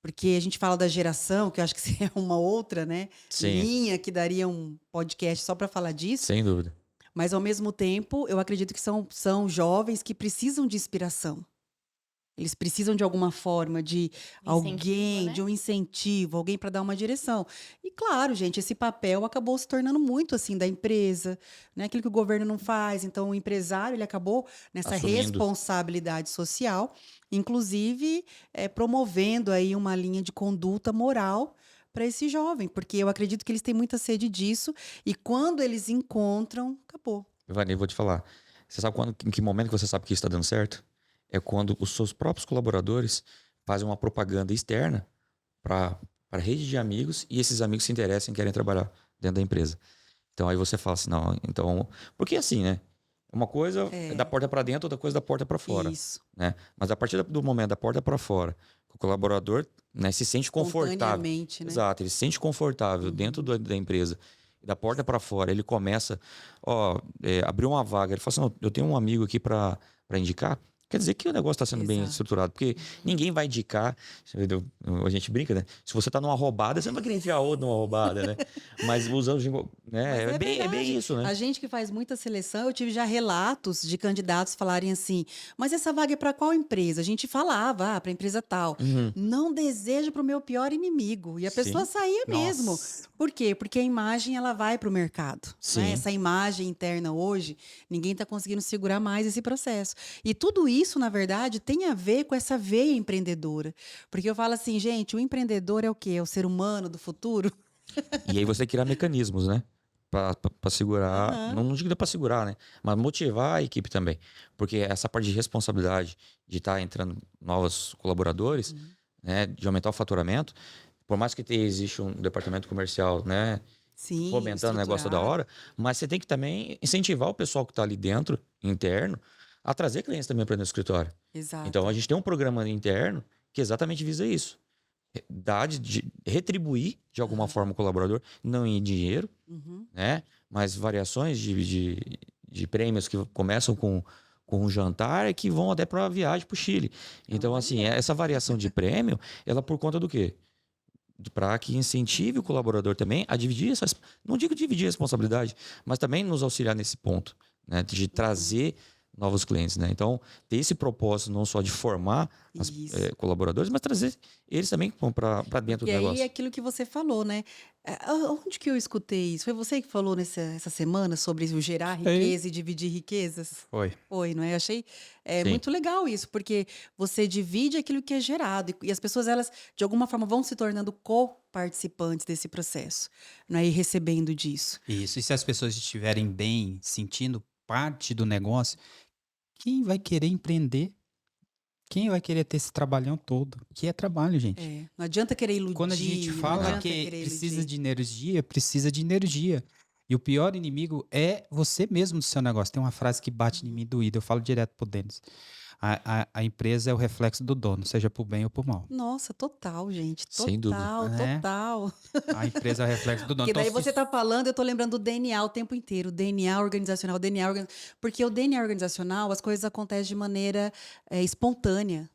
Porque a gente fala da geração, que eu acho que é uma outra, né, Sim, linha que daria um podcast só para falar disso. sem dúvida. Mas, ao mesmo tempo, eu acredito que são jovens que precisam de inspiração. Eles precisam de alguma forma de alguém, né? de um incentivo, alguém para dar uma direção. E claro, gente, esse papel acabou se tornando muito assim da empresa, né? Aquilo que o governo não faz. Então, o empresário ele acabou nessa Assumindo. responsabilidade social, inclusive promovendo aí uma linha de conduta moral para esse jovem, porque eu acredito que eles têm muita sede disso e quando eles encontram, acabou. Vani, eu vou te falar. Você sabe em que momento que você sabe que isso está dando certo? É quando os seus próprios colaboradores fazem uma propaganda externa para a rede de amigos e esses amigos se interessam e querem trabalhar dentro da empresa. Então aí você fala assim, não, então... Porque assim, né? Uma coisa é da porta para dentro, outra coisa da porta para fora, Isso. né? Mas a partir do momento da porta para fora, o colaborador, né, se sente confortável. Espontaneamente, né? Exato, ele se sente confortável dentro da empresa. E da porta para fora, ele começa, abriu uma vaga, ele fala assim, "Não, eu tenho um amigo aqui para indicar." Quer dizer que o negócio está sendo bem Exato. estruturado, porque ninguém vai indicar. A gente brinca, né? Se você tá numa roubada, você não vai querer enfiar outro numa roubada, né? Mas usando, né? Mas É bem verdade. isso, né? A gente que faz muita seleção, eu tive já relatos de candidatos falarem assim: mas essa vaga é para qual empresa? A gente falava, para a empresa tal. Uhum. Não desejo para o meu pior inimigo. E a pessoa Sim. saía mesmo. Nossa. Por quê? Porque a imagem ela vai para o mercado. Sim. Né? Essa imagem interna hoje, ninguém está conseguindo segurar mais esse processo. E tudo isso, na verdade, tem a ver com essa veia empreendedora. Porque eu falo assim, gente, o empreendedor é o quê? É o ser humano do futuro? E aí você criar mecanismos, né? Pra segurar, Aham. não digo pra segurar, né? Mas motivar a equipe também. Porque essa parte de responsabilidade de estar entrando novos colaboradores, né? De aumentar o faturamento, por mais que exista um departamento comercial, né? Sim, Fomentando o negócio da estruturado. hora, mas você tem que também incentivar o pessoal que está ali dentro, interno, a trazer clientes também para dentro do escritório. Exato. Então a gente tem um programa interno que exatamente visa isso. De retribuir de alguma forma o colaborador, não em dinheiro, Uhum. né? Mas variações de prêmios que começam com um jantar e que vão até para uma viagem para o Chile. Então, assim, essa variação de prêmio, ela por conta do quê? Para que incentive o colaborador também a dividir essas. Não digo dividir a responsabilidade, mas também nos auxiliar nesse ponto, né? De trazer novos clientes, né? Então, ter esse propósito não só de formar Isso. colaboradores, mas trazer eles também para dentro E do aí negócio. é aquilo que você falou, né? Onde que eu escutei isso? Foi você que falou essa semana sobre o gerar riqueza e dividir riquezas? Foi. Foi, não é? Achei Sim. muito legal isso, porque você divide aquilo que é gerado e as pessoas, elas, de alguma forma, vão se tornando co-participantes desse processo, não é? E recebendo disso. Isso. E se as pessoas estiverem bem, sentindo parte do negócio, quem vai querer empreender? Quem vai querer ter esse trabalhão todo? Que é trabalho, gente. Não adianta querer iludir, Quando a gente não fala adianta que querer precisa iludir. de energia, precisa de energia. E o pior inimigo é você mesmo do seu negócio. Tem uma frase que bate em mim doída, eu falo direto pro Denis. A empresa é o reflexo do dono, seja pro bem ou pro mal. Nossa, total, gente. Sem dúvida. Total, É. total. A empresa é o reflexo do dono. Porque Então, daí se- você tá falando, eu tô lembrando do DNA o tempo inteiro. DNA organizacional, porque o DNA organizacional, as coisas acontecem de maneira espontânea.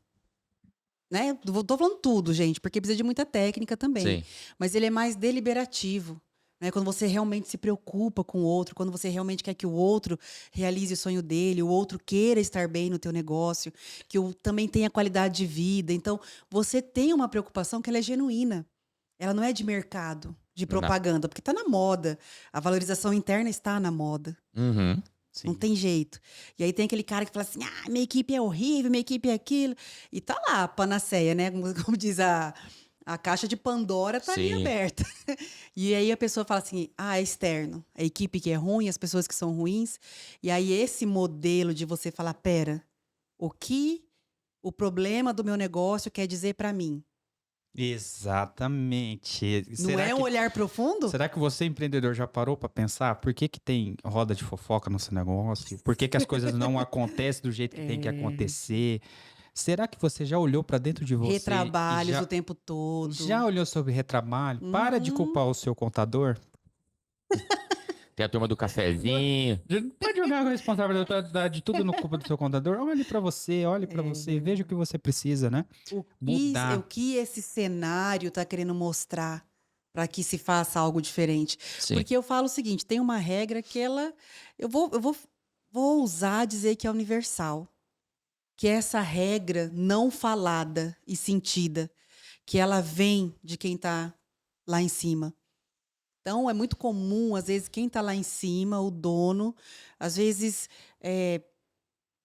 Né? Tô falando tudo, gente, porque precisa de muita técnica também. Sim. Mas ele é mais deliberativo. Né? Quando você realmente se preocupa com o outro, quando você realmente quer que o outro realize o sonho dele, o outro queira estar bem no teu negócio, que também tenha qualidade de vida. Então, você tem uma preocupação que ela é genuína. Ela não é de mercado, de propaganda, porque está na moda. A valorização interna está na moda. Uhum. Sim. Não tem jeito. E aí tem aquele cara que fala assim: ah, minha equipe é horrível, minha equipe é aquilo. E tá lá a panaceia, né? Como diz a caixa de Pandora, tá ali Sim. aberta. E aí a pessoa fala assim: ah, é externo. A equipe que é ruim, as pessoas que são ruins. E aí esse modelo de você falar: pera, o que o problema do meu negócio quer dizer para mim? Exatamente. Não é um olhar profundo? Será que você, empreendedor, já parou para pensar por que tem roda de fofoca no seu negócio? Por que as coisas não acontecem do jeito que tem que acontecer? Será que você já olhou para dentro de você? Retrabalhos e o tempo todo. já olhou sobre retrabalho? Para de culpar o seu contador. Tem a turma do cafezinho. Pode jogar a responsabilidade de tudo no culpa do seu contador. Olhe para você, veja o que você precisa, né? Mudar. O que esse cenário está querendo mostrar para que se faça algo diferente? Sim. Porque eu falo o seguinte: tem uma regra que eu vou ousar dizer que é universal, que é essa regra não falada e sentida, que ela vem de quem está lá em cima. Então, é muito comum, às vezes, quem está lá em cima, o dono, às vezes,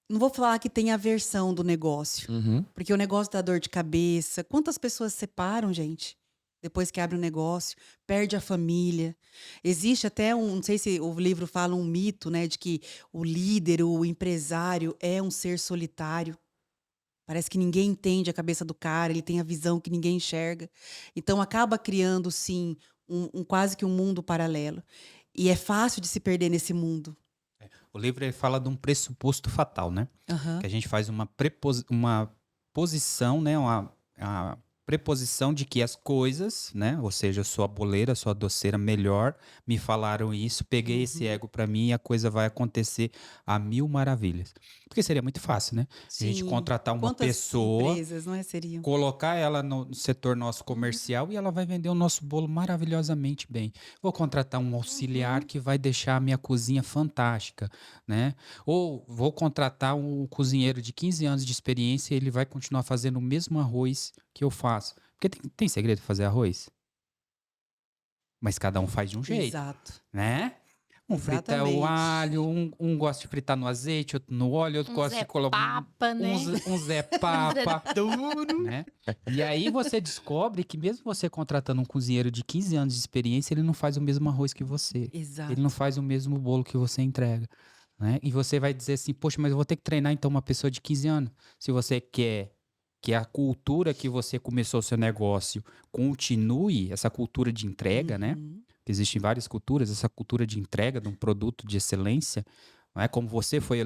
não vou falar que tem aversão do negócio, Uhum. porque o negócio dá dor de cabeça. Quantas pessoas separam, gente, depois que abre um negócio? Perde a família. Existe até não sei se o livro fala um mito, né, de que o líder, o empresário é um ser solitário. Parece que ninguém entende a cabeça do cara, ele tem a visão que ninguém enxerga. Então, acaba criando, sim, quase que um mundo paralelo. E é fácil de se perder nesse mundo. O livro ele fala de um pressuposto fatal, né? Aham. Que a gente faz uma posição, né? A preposição de que as coisas, né? Ou seja, sua boleira, sua doceira melhor, me falaram isso, peguei esse Uhum. ego para mim e a coisa vai acontecer a mil maravilhas. Porque seria muito fácil, né? A gente Sim. contratar uma Quantas pessoa, empresas, não é, seriam? colocar ela no setor nosso comercial e ela vai vender o nosso bolo maravilhosamente bem. Vou contratar um auxiliar Uhum. que vai deixar a minha cozinha fantástica, né? Ou vou contratar um cozinheiro de 15 anos de experiência e ele vai continuar fazendo o mesmo arroz que eu faço. Porque tem segredo fazer arroz? Mas cada um faz de um jeito, Exato. né? Um frita o Exatamente. alho, um gosta de fritar no azeite, outro no óleo, outro Um gosta de Zé colocar Papa, né? um Zé Papa, né? E aí você descobre que mesmo você contratando um cozinheiro de 15 anos de experiência, ele não faz o mesmo arroz que você. Ele não Exato. faz o mesmo bolo que você entrega, né? E você vai dizer assim, poxa, mas eu vou ter que treinar então uma pessoa de 15 anos. Se você quer que a cultura que você começou o seu negócio continue, essa cultura de entrega, né? Uhum. Que existem várias culturas, essa cultura de entrega de um produto de excelência, não é? Como você foi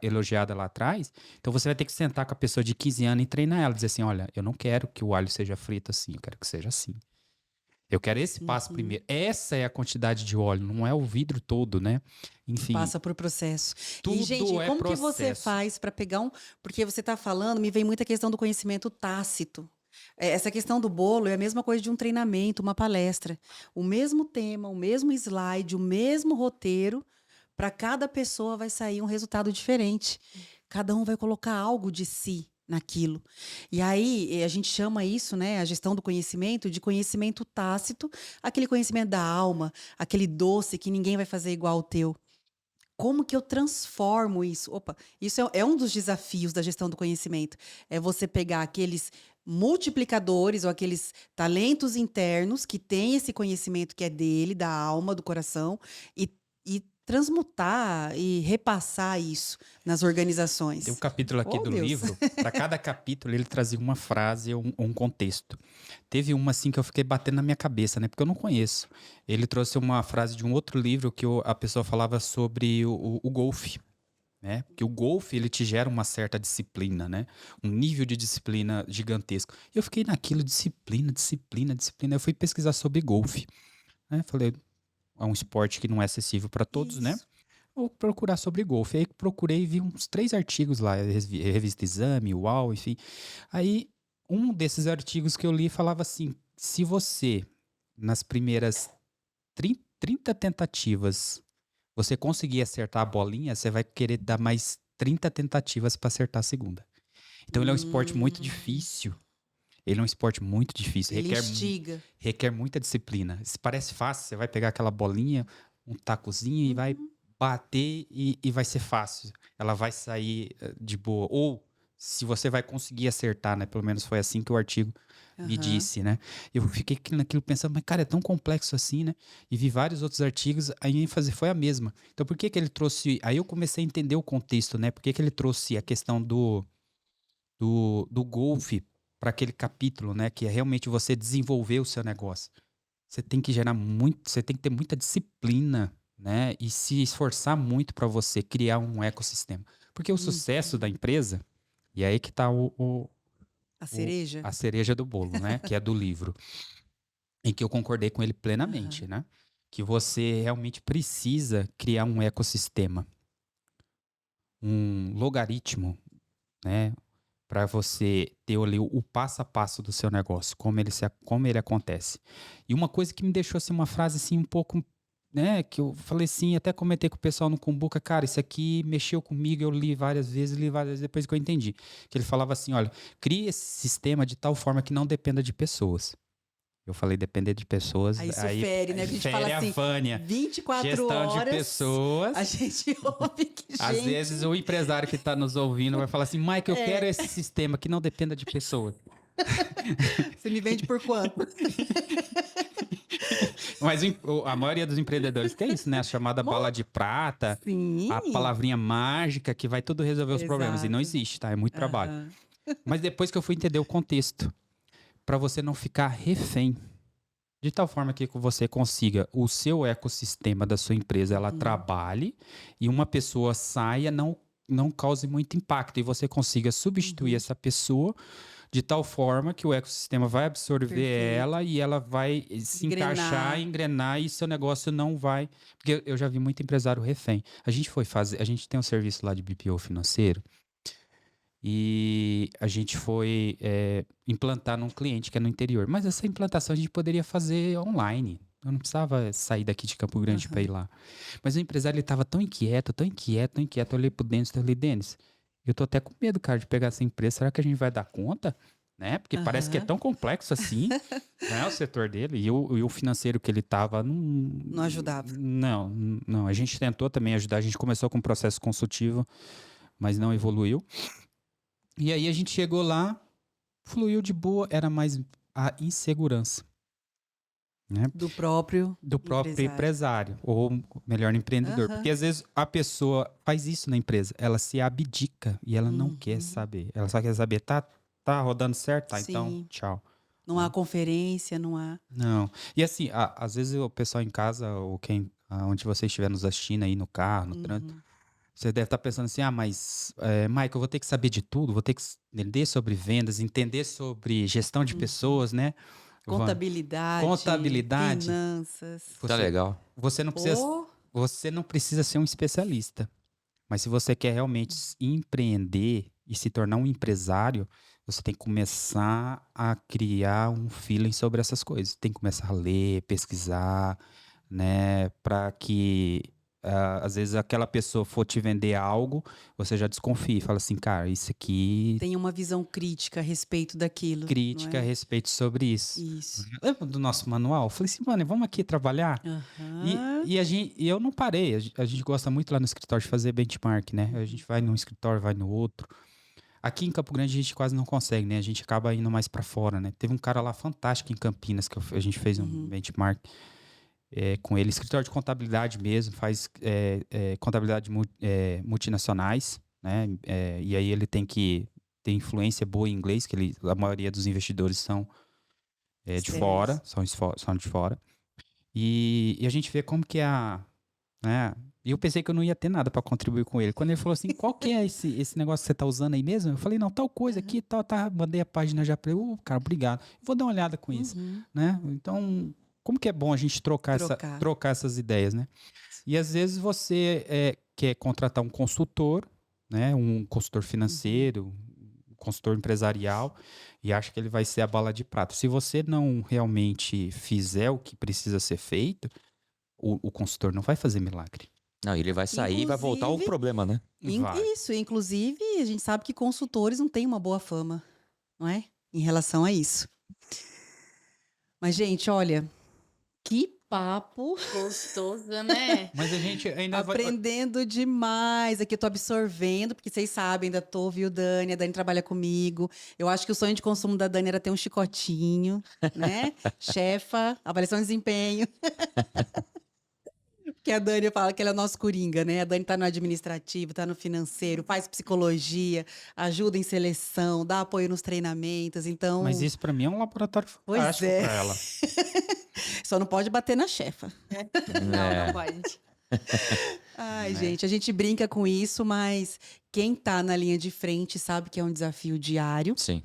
elogiada lá atrás, então você vai ter que sentar com a pessoa de 15 anos e treinar ela, dizer assim, olha, eu não quero que o alho seja frito assim, eu quero que seja assim. Eu quero esse passo Uhum. primeiro. Essa é a quantidade de óleo, não é o vidro todo, né? Enfim, Passa por processo. E, tudo gente, é como que você processo. faz para pegar um. Porque você está falando, me vem muita questão do conhecimento tácito. Essa questão do bolo é a mesma coisa de um treinamento, uma palestra. O mesmo tema, o mesmo slide, o mesmo roteiro, para cada pessoa vai sair um resultado diferente. Cada um vai colocar algo de si naquilo. E aí a gente chama isso, né, a gestão do conhecimento, de conhecimento tácito, aquele conhecimento da alma, aquele doce que ninguém vai fazer igual ao teu. Como que eu transformo isso? Opa, isso é um dos desafios da gestão do conhecimento. É você pegar aqueles multiplicadores ou aqueles talentos internos que têm esse conhecimento que é dele, da alma, do coração, e transmutar e repassar isso nas Tem um organizações. capítulo aqui Oh, do Deus! livro, para cada capítulo ele trazia uma frase ou um contexto. Teve uma assim que eu fiquei batendo na minha cabeça, né? Porque eu não conheço. Ele trouxe uma frase de um outro livro que a pessoa falava sobre o golfe, né? Que o golfe ele te gera uma certa disciplina, né? Um nível de disciplina gigantesco. Eu fiquei naquilo, disciplina, disciplina, disciplina. Eu fui pesquisar sobre golfe, né? Falei, é um esporte que não é acessível para todos, né? Isso. Vou procurar sobre golfe. Aí procurei e vi uns 3 artigos lá, revista Exame, UAU, enfim. Aí um desses artigos que eu li falava assim: se você, nas primeiras 30 tentativas, você conseguir acertar a bolinha, você vai querer dar mais 30 tentativas para acertar a segunda. Então ele é um esporte muito Hum, difícil. Ele é um esporte muito difícil, ele instiga. requer muita disciplina. Se parece fácil, você vai pegar aquela bolinha, um tacozinho e vai Uhum. bater e vai ser fácil. Ela vai sair de boa. Ou se você vai conseguir acertar, né? Pelo menos foi assim que o artigo me Aham. disse, né? Eu fiquei naquilo pensando, mas cara, é tão complexo assim, né? E vi vários outros artigos, a ênfase foi a mesma. Então por que que ele trouxe... Aí eu comecei a entender o contexto, né? Por que que ele trouxe a questão do golfe para aquele capítulo, né? Que é realmente você desenvolver o seu negócio. Você tem que gerar muito, você tem que ter muita disciplina, né? E se esforçar muito para você criar um ecossistema. Porque o sucesso da Uhum. empresa, e aí que tá A cereja? a cereja do bolo, né? Que é do livro. Em que eu concordei com ele plenamente, Aham. né? Que você realmente precisa criar um ecossistema, um logaritmo, né? Para você ter ali o passo a passo do seu negócio, como ele acontece. E uma coisa que me deixou assim, uma frase assim um pouco, né, que eu falei assim, até comentei com o pessoal no Cumbuca, cara, isso aqui mexeu comigo, eu li várias vezes, depois que eu entendi. Que ele falava assim, olha, crie esse sistema de tal forma que não dependa de pessoas. Eu falei depender de pessoas, Aí isso aí fere, né? A gente fala fere a assim, Vânia. 24 Gestão de horas, a pessoas. gente ouve que, Às vezes gente, o empresário que está nos ouvindo vai falar assim, Mike, eu quero esse sistema que não dependa de pessoas. você me vende por quanto? Mas a maioria dos empreendedores tem isso, né? A chamada Mo- bala de prata, a Sim, palavrinha mágica que vai tudo resolver os problemas. E não exato. existe, tá? É muito trabalho. Aham. Mas depois que eu fui entender o contexto, para você não ficar refém, De tal forma que você consiga o seu ecossistema da sua empresa, ela trabalhe e uma pessoa saia, não cause muito impacto e você consiga substituir essa pessoa de tal forma que o ecossistema vai absorver Perfeito. ela e ela vai se encaixar, engrenar e seu negócio não vai. Porque eu já vi muito empresário refém. A gente tem um serviço lá de BPO financeiro e a gente foi implantar num cliente que é no interior. Mas essa implantação a gente poderia fazer online. Eu não precisava sair daqui de Campo Grande para ir lá. Mas o empresário ele estava tão inquieto, tão inquieto, tão inquieto. Eu olhei pro Denis e falei, Denis, eu tô até com medo, cara, de pegar essa empresa. Será que a gente vai dar conta? Né? Porque parece que é tão complexo assim, né? O setor dele. E o financeiro que ele tava Não ajudava. Não. A gente tentou também ajudar. A gente começou com um processo consultivo, mas não evoluiu. E aí a gente chegou lá, fluiu de boa, era mais a insegurança. Né? Do próprio empresário, ou melhor, empreendedor. Porque às vezes a pessoa faz isso na empresa, ela se abdica e ela não quer saber. Ela só quer saber, tá rodando certo? Tá, então, tchau. Não há conferência, não há. Não. E assim, às vezes o pessoal em casa, ou onde você estiver nos assistindo aí no carro, no trânsito, você deve estar pensando assim, mas, Mike, eu vou ter que saber de tudo, vou ter que entender sobre vendas, entender sobre gestão de pessoas, né? Contabilidade. Finanças. Tá legal. Você não precisa ser um especialista. Mas se você quer realmente empreender e se tornar um empresário, você tem que começar a criar um feeling sobre essas coisas. Tem que começar a ler, pesquisar, né? Para que às vezes aquela pessoa for te vender algo, você já desconfia e fala assim, cara, isso aqui... Tem uma visão crítica a respeito daquilo. Crítica a respeito sobre isso. Isso. Lembra do nosso manual? Eu falei assim, mano, vamos aqui trabalhar? E eu não parei. A gente gosta muito lá no escritório de fazer benchmark, né? A gente vai num escritório, vai no outro. Aqui em Campo Grande a gente quase não consegue, né? A gente acaba indo mais pra fora, né? Teve um cara lá fantástico em Campinas que a gente fez um benchmark com ele, escritório de contabilidade mesmo, faz contabilidade multinacionais, né? E aí ele tem que ter influência boa em inglês, que a maioria dos investidores são de fora, são de fora. E a gente vê como que né? E eu pensei que eu não ia ter nada para contribuir com ele. Quando ele falou assim, qual que é esse negócio que você tá usando aí mesmo? Eu falei, não, tal coisa aqui, tal, tá. Mandei a página já para ele. Cara, obrigado. Vou dar uma olhada com isso, né? Então, como que é bom a gente trocar essas ideias, né? E às vezes você quer contratar um consultor, né? Um consultor financeiro, um consultor empresarial, e acha que ele vai ser a bala de prata. Se você não realmente fizer o que precisa ser feito, o consultor não vai fazer milagre. Não, ele vai sair e vai voltar o problema, né? Isso, inclusive, a gente sabe que consultores não têm uma boa fama, não é? Em relação a isso. Mas, gente, olha, que papo Gostoso, né? Mas a gente ainda aprendendo demais. Aqui eu tô absorvendo, porque vocês sabem, ainda tô, viu, Dani? A Dani trabalha comigo. Eu acho que o sonho de consumo da Dani era ter um chicotinho, né? Chefa, avaliação de desempenho. Porque a Dani fala que ela é nosso coringa, né? A Dani tá no administrativo, tá no financeiro, faz psicologia, ajuda em seleção, dá apoio nos treinamentos, então... Mas isso pra mim é um laboratório Pois fantástico pra ela. Só não pode bater na chefa. Não pode. Ai, gente, a gente brinca com isso, mas quem tá na linha de frente sabe que é um desafio diário. Sim.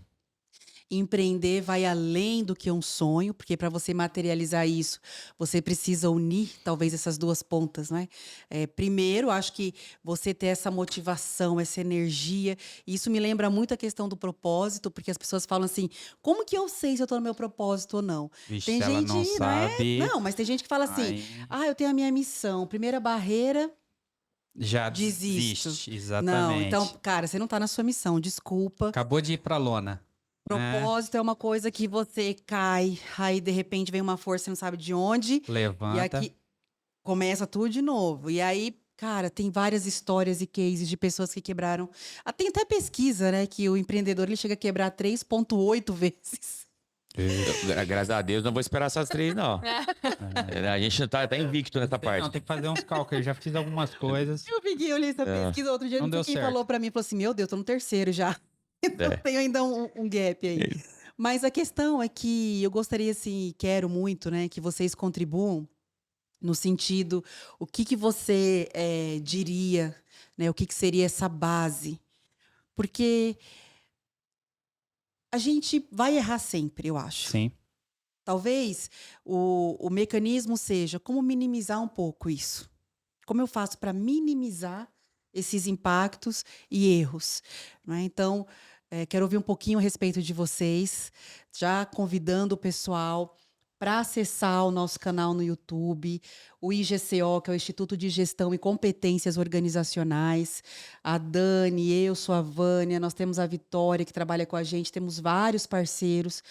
Empreender vai além do que um sonho, porque para você materializar isso, você precisa unir talvez essas duas pontas, não é? Primeiro, acho que você ter essa motivação, essa energia, e isso me lembra muito a questão do propósito, porque as pessoas falam assim, como que eu sei se eu tô no meu propósito ou não? Vixe, Tem se ela gente, não sabe... Não, mas tem gente que fala assim, eu tenho a minha missão, primeira barreira... Já Desisto. desiste, exatamente. Não, então, cara, você não tá na sua missão, desculpa. Acabou de ir pra lona. Propósito é uma coisa que você cai, aí de repente vem uma força, você não sabe de onde. Levanta. E aqui começa tudo de novo. E aí, cara, tem várias histórias e cases de pessoas que quebraram. Tem até pesquisa, né, que o empreendedor ele chega a quebrar 3,8 vezes. Graças a Deus, não vou esperar essas 3, não. A gente tá invicto nessa parte. Não, tem que fazer uns cálculos. Eu já fiz algumas coisas. Eu li essa pesquisa outro dia, Não deu quem certo. falou pra mim, falou assim, meu Deus, tô no terceiro já. Então tenho ainda um gap aí. Mas a questão é que eu gostaria, assim, quero muito, né, que vocês contribuam no sentido, o que que você diria, né, o que que seria essa base? Porque a gente vai errar sempre, eu acho. Sim. Talvez o mecanismo seja como minimizar um pouco isso. Como eu faço para minimizar esses impactos e erros, não é? Então, quero ouvir um pouquinho a respeito de vocês, já convidando o pessoal para acessar o nosso canal no YouTube, o IGCO, que é o Instituto de Gestão e Competências Organizacionais, a Dani, eu sou a Vânia, nós temos a Vitória, que trabalha com a gente, temos vários parceiros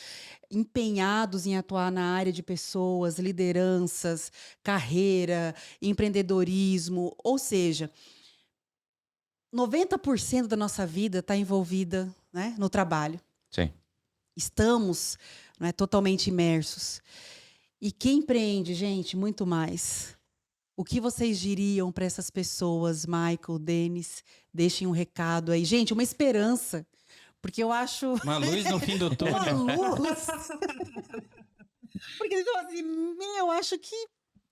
empenhados em atuar na área de pessoas, lideranças, carreira, empreendedorismo, ou seja, 90% da nossa vida está envolvida, né, no trabalho. Sim. Estamos, não é, totalmente imersos. E quem empreende, gente, muito mais. O que vocês diriam para essas pessoas, Michael, Denis? Deixem um recado aí. Gente, uma esperança. Porque eu acho. Uma luz no fim do Uma túnel. luz. Porque então, assim, eu acho que.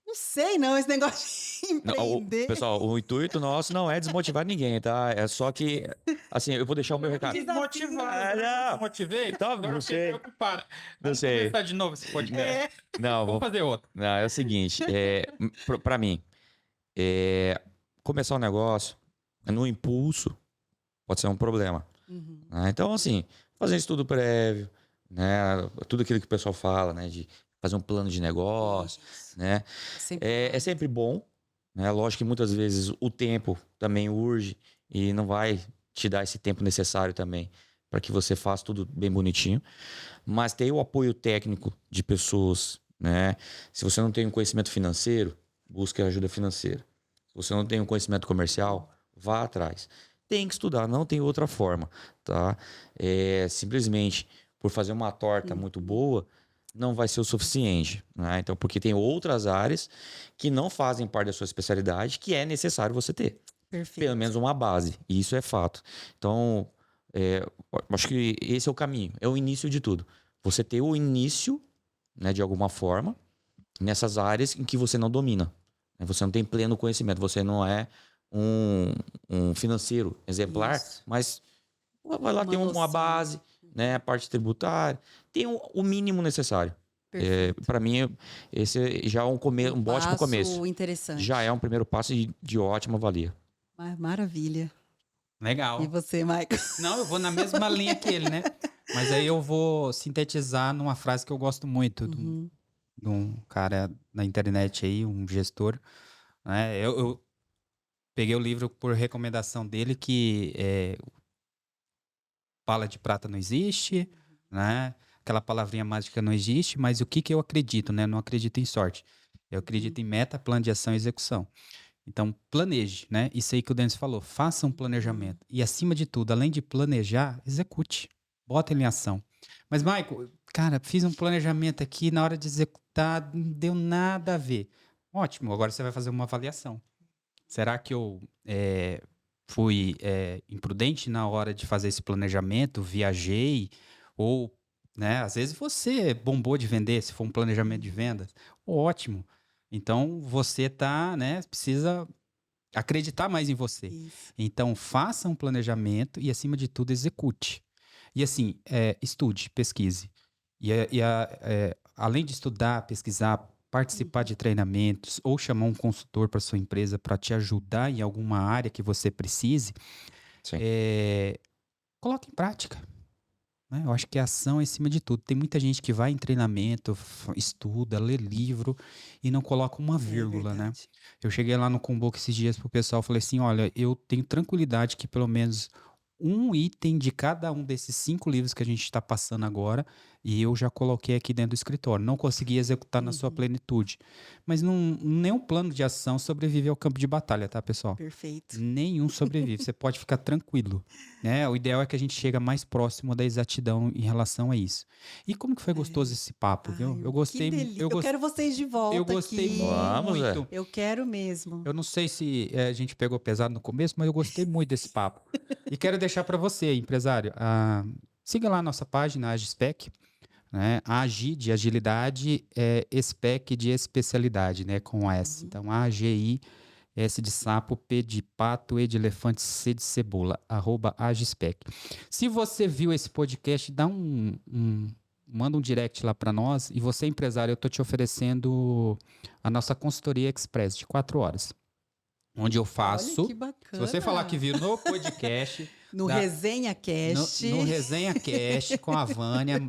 Não sei, não, esse negócio de Não, empreender. pessoal, o intuito nosso não é desmotivar ninguém, tá? É só que, assim, eu vou deixar o meu recado. Desmotivar. Não. Motivei? Tá, Agora não eu sei. fiquei preocupado. Não Vamos sei. começar de novo esse podcast. Não, Vamos fazer outro. não, é o seguinte, pra mim, começar um negócio no impulso pode ser um problema. Uhum. Né? Então, assim, fazer um estudo prévio, né? Tudo aquilo que o pessoal fala, né? De fazer um plano de negócio, Isso. né? É sempre bom, né? Lógico que muitas vezes o tempo também urge e não vai te dar esse tempo necessário também para que você faça tudo bem bonitinho. Mas ter o apoio técnico de pessoas, né? Se você não tem um conhecimento financeiro, busque ajuda financeira. Se você não tem um conhecimento comercial, vá atrás. Tem que estudar, não tem outra forma, tá? Simplesmente por fazer uma torta muito boa, não vai ser o suficiente, né? Então, porque tem outras áreas que não fazem parte da sua especialidade que é necessário você ter. Perfeito. Pelo menos uma base, e isso é fato. Então, acho que esse é o caminho, é o início de tudo. Você ter o início, né, de alguma forma, nessas áreas em que você não domina. Você não tem pleno conhecimento, você não é um financeiro exemplar, Isso. mas vai lá, Uma tem uma noção. base, né, a parte tributária, tem o mínimo necessário. Perfeito. Para mim, esse já é um ótimo passo começo. interessante. Já é um primeiro passo de ótima valia. Maravilha. Legal. E você, Michael? Não, eu vou na mesma linha que ele, né? Mas aí eu vou sintetizar numa frase que eu gosto muito Uhum. de um cara na internet aí, um gestor, né? Eu peguei o livro por recomendação dele que bala de prata não existe, né? Aquela palavrinha mágica não existe, mas o que eu acredito, né? Eu não acredito em sorte. Eu acredito em meta, plano de ação e execução. Então, planeje, né? Isso aí que o Denis falou. Faça um planejamento. E, acima de tudo, além de planejar, execute. Bota ele em ação. Mas, Michael, cara, fiz um planejamento aqui, na hora de executar, não deu nada a ver. Ótimo, agora você vai fazer uma avaliação. Será que eu fui imprudente na hora de fazer esse planejamento? Viajei? Ou, né, às vezes você bombou de vender, se for um planejamento de vendas. Ótimo. Então, você precisa acreditar mais em você. Isso. Então, faça um planejamento e, acima de tudo, execute. E, assim, estude, pesquise. Além de estudar, pesquisar, participar de treinamentos ou chamar um consultor para sua empresa para te ajudar em alguma área que você precise, Sim. coloque em prática. Né? Eu acho que a ação é acima de tudo. Tem muita gente que vai em treinamento, estuda, lê livro e não coloca uma vírgula, né? verdade. Eu cheguei lá no Combook esses dias pro pessoal e falei assim, olha, eu tenho tranquilidade que pelo menos um item de cada um desses 5 livros que a gente está passando agora e eu já coloquei aqui dentro do escritório. Não consegui executar na sua plenitude. Mas nenhum plano de ação sobrevive ao campo de batalha, tá, pessoal? Perfeito. Nenhum sobrevive. Você pode ficar tranquilo, né? O ideal é que a gente chegue mais próximo da exatidão em relação a isso. E como que foi gostoso esse papo, viu? Ai, Eu gostei. que delícia. Eu quero vocês de volta Eu gostei aqui. Vamos, muito. Eu quero mesmo. Eu não sei se a gente pegou pesado no começo, mas eu gostei muito desse papo. E quero deixar para você, empresário, siga lá a nossa página, Agispec, né? Agi de agilidade, Spec de especialidade, né? Com S. Então, AGI, S de sapo, P de pato, E de elefante, C de cebola, @Agispec. Se você viu esse podcast, manda um direct lá para nós. E você, empresário, eu tô te oferecendo a nossa consultoria express de 4 horas. Onde eu faço. Olha que Se bacana. você falar que viu no podcast. No da- Resenha Cast. no Resenha Cast com a Vânia.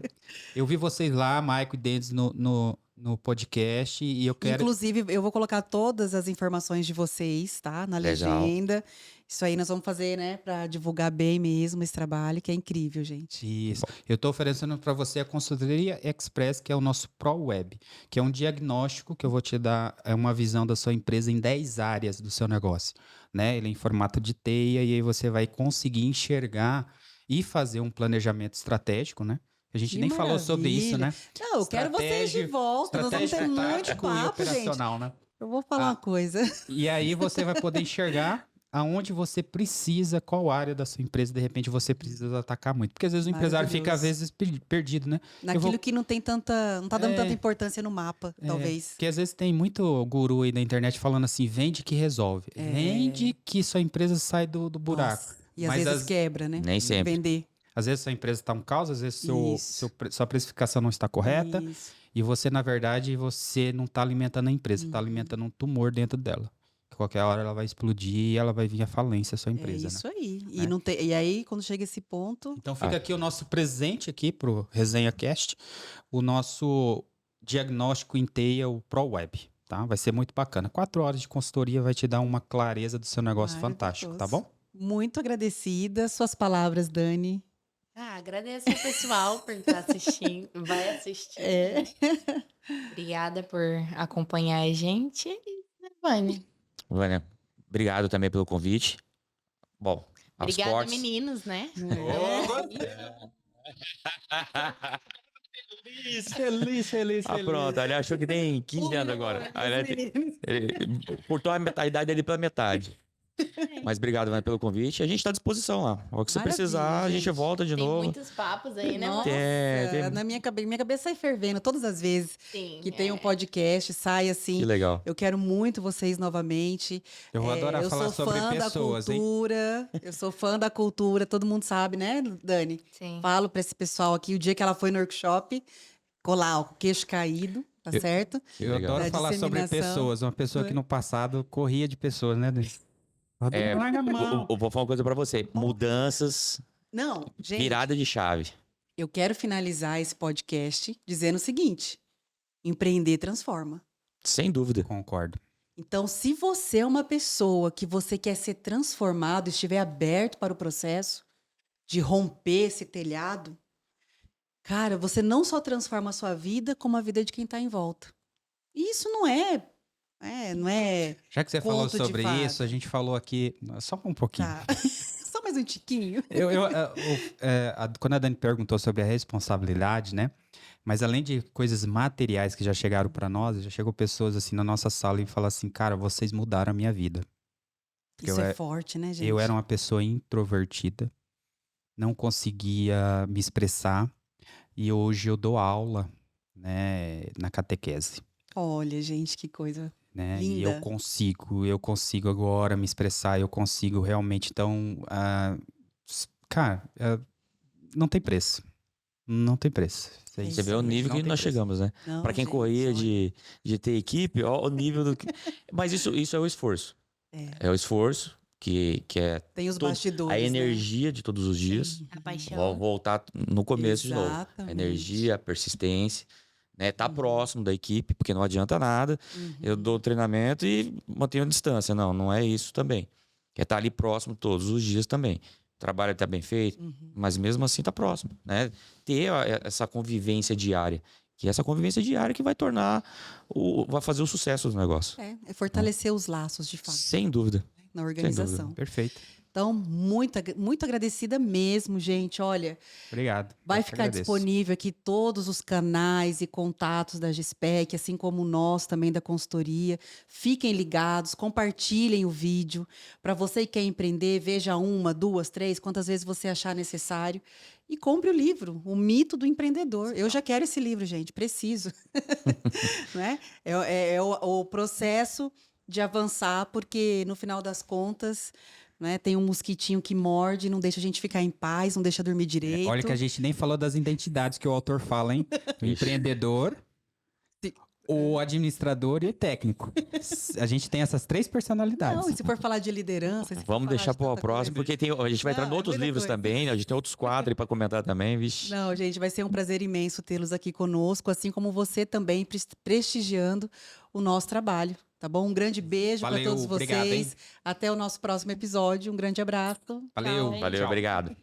Eu vi vocês lá, Maico e Dendes, no podcast. E eu quero. Inclusive, eu vou colocar todas as informações de vocês, tá? Na Legal. legenda. Isso aí nós vamos fazer, né? Pra divulgar bem mesmo esse trabalho, que é incrível, gente. Isso. Eu estou oferecendo para você a consultoria Express, que é o nosso Pro Web, que é um diagnóstico que eu vou te dar uma visão da sua empresa em 10 áreas do seu negócio, né? Ele é em formato de teia e aí você vai conseguir enxergar e fazer um planejamento estratégico, né? A gente Que nem falou sobre isso, maravilha. né? Não, eu quero vocês de volta. Nós vamos ter Estratégico, muito tático e papo, gente. operacional, né? Eu vou falar uma coisa. E aí você vai poder enxergar aonde você precisa, qual área da sua empresa, de repente, você precisa atacar muito. Porque às vezes o empresário fica, às vezes, perdido, né? Naquilo que não tem tanta. Não tá dando tanta importância no mapa, talvez. Porque às vezes tem muito guru aí na internet falando assim, vende que resolve. Vende que sua empresa sai do buraco. Nossa, e às Mas vezes quebra, né? Nem sempre. Vender. Às vezes sua empresa está um caos, às vezes Isso. sua precificação não está correta. Isso. E você, na verdade, você não está alimentando a empresa, está alimentando um tumor dentro dela. Que qualquer hora ela vai explodir e ela vai vir à falência, a sua empresa, É isso né? aí. É. E, não tem, e aí, quando chega esse ponto. Então fica aqui o nosso presente aqui pro Resenha Cast, o nosso diagnóstico em teia, o Pro Web, tá? Vai ser muito bacana. 4 horas de consultoria vai te dar uma clareza do seu negócio fantástico, tá bom? Muito agradecida. Suas palavras, Dani. Agradeço ao pessoal por estar assistindo, vai assistir. É. Obrigada por acompanhar a gente. E, Vânia. Vânia, obrigado também pelo convite. Bom, as Obrigada, portas... meninos, né? Feliz. Ah, pronto, ele achou que tem 15 anos agora. Ele cortou a idade dele pela metade. Mas obrigado, Vânia, pelo convite. A gente está à disposição lá. O que você Maravilha, precisar, a gente gente. volta de Tem novo. muitos papos aí, né? Nossa, Tem- na minha cabeça sai fervendo todas as vezes Sim, que tem um podcast, sai assim. Que legal. Eu quero muito vocês novamente. Eu vou adorar eu falar sou sobre fã pessoas, da hein? cultura. Eu sou fã da cultura, todo mundo sabe, né, Dani? Sim. Falo pra esse pessoal aqui, o dia que ela foi no workshop, colar o queixo caído, tá certo? Que Eu legal. adoro Da falar sobre disseminação. pessoas. Uma pessoa que no passado corria de pessoas, né, Dani? É, Larga a mão. eu vou falar uma coisa pra você. Mudanças, Não, gente, virada de chave. eu quero finalizar esse podcast dizendo o seguinte: empreender transforma. Sem dúvida. Concordo. Então, se você é uma pessoa que você quer ser transformado, estiver aberto para o processo de romper esse telhado, cara, você não só transforma a sua vida, como a vida de quem está em volta. E isso não é, Já que você falou Conto de sobre fada. isso, a gente falou aqui, só um pouquinho. tá. Só mais um tiquinho. Quando a Dani perguntou sobre a responsabilidade, né? Mas além de coisas materiais que já chegaram para nós, já chegou pessoas assim na nossa sala e falaram assim, cara, vocês mudaram a minha vida. Isso é forte, né, gente? Eu era uma pessoa introvertida, não conseguia me expressar e hoje eu dou aula, né, na catequese. Olha, gente, que coisa. Né? E Linda. eu consigo agora me expressar, eu consigo realmente, então, cara, não tem preço. Não tem preço. Você vê o nível Não que tem nós preço. chegamos, né? Não, Pra quem gente, corria olha. de ter equipe, ó, o nível do... Mas isso é o esforço. É o esforço que é Tem os todo- bastidores, a né? energia de todos os dias. A paixão. Vou voltar no começo de novo. A Exatamente. energia, a persistência, né? Tá próximo da equipe, porque não adianta nada. Eu dou treinamento e mantenho a distância. Não é isso também. É estar ali próximo todos os dias também. O trabalho tá bem feito, mas mesmo assim tá próximo, né? Ter essa convivência diária. Que é essa convivência diária que vai tornar, vai fazer o sucesso do negócio. É fortalecer os laços, de fato, Sem dúvida. na organização. Perfeito. Então, muito agradecida mesmo, gente. Olha, Obrigado. vai Eu que ficar agradeço. disponível aqui todos os canais e contatos da GISPEC, assim como o nosso também da consultoria. Fiquem ligados, compartilhem o vídeo. Para você que quer empreender, veja 1, 2, 3, quantas vezes você achar necessário. e compre o livro, O Mito do Empreendedor. Eu já quero esse livro, gente, preciso. Né? É o processo de avançar, porque no final das contas, né, tem um mosquitinho que morde, não deixa a gente ficar em paz, não deixa dormir direito. Olha que a gente nem falou das identidades que o autor fala, hein? O empreendedor, o administrador e o técnico. A gente tem essas 3 personalidades. Não, e se for falar de liderança... se for Vamos falar deixar de para o tanta próximo, coisa- porque a gente vai entrar em Não, é outros muita livros coisa. também, né? A gente tem outros quadros para comentar também, vixe. Não, gente, vai ser um prazer imenso tê-los aqui conosco, assim como você também prestigiando o nosso trabalho, tá bom? Um grande beijo para Valeu, todos obrigado, hein? vocês. Até o nosso próximo episódio. Um grande abraço. Valeu. Tchau. Valeu, Tchau. obrigado.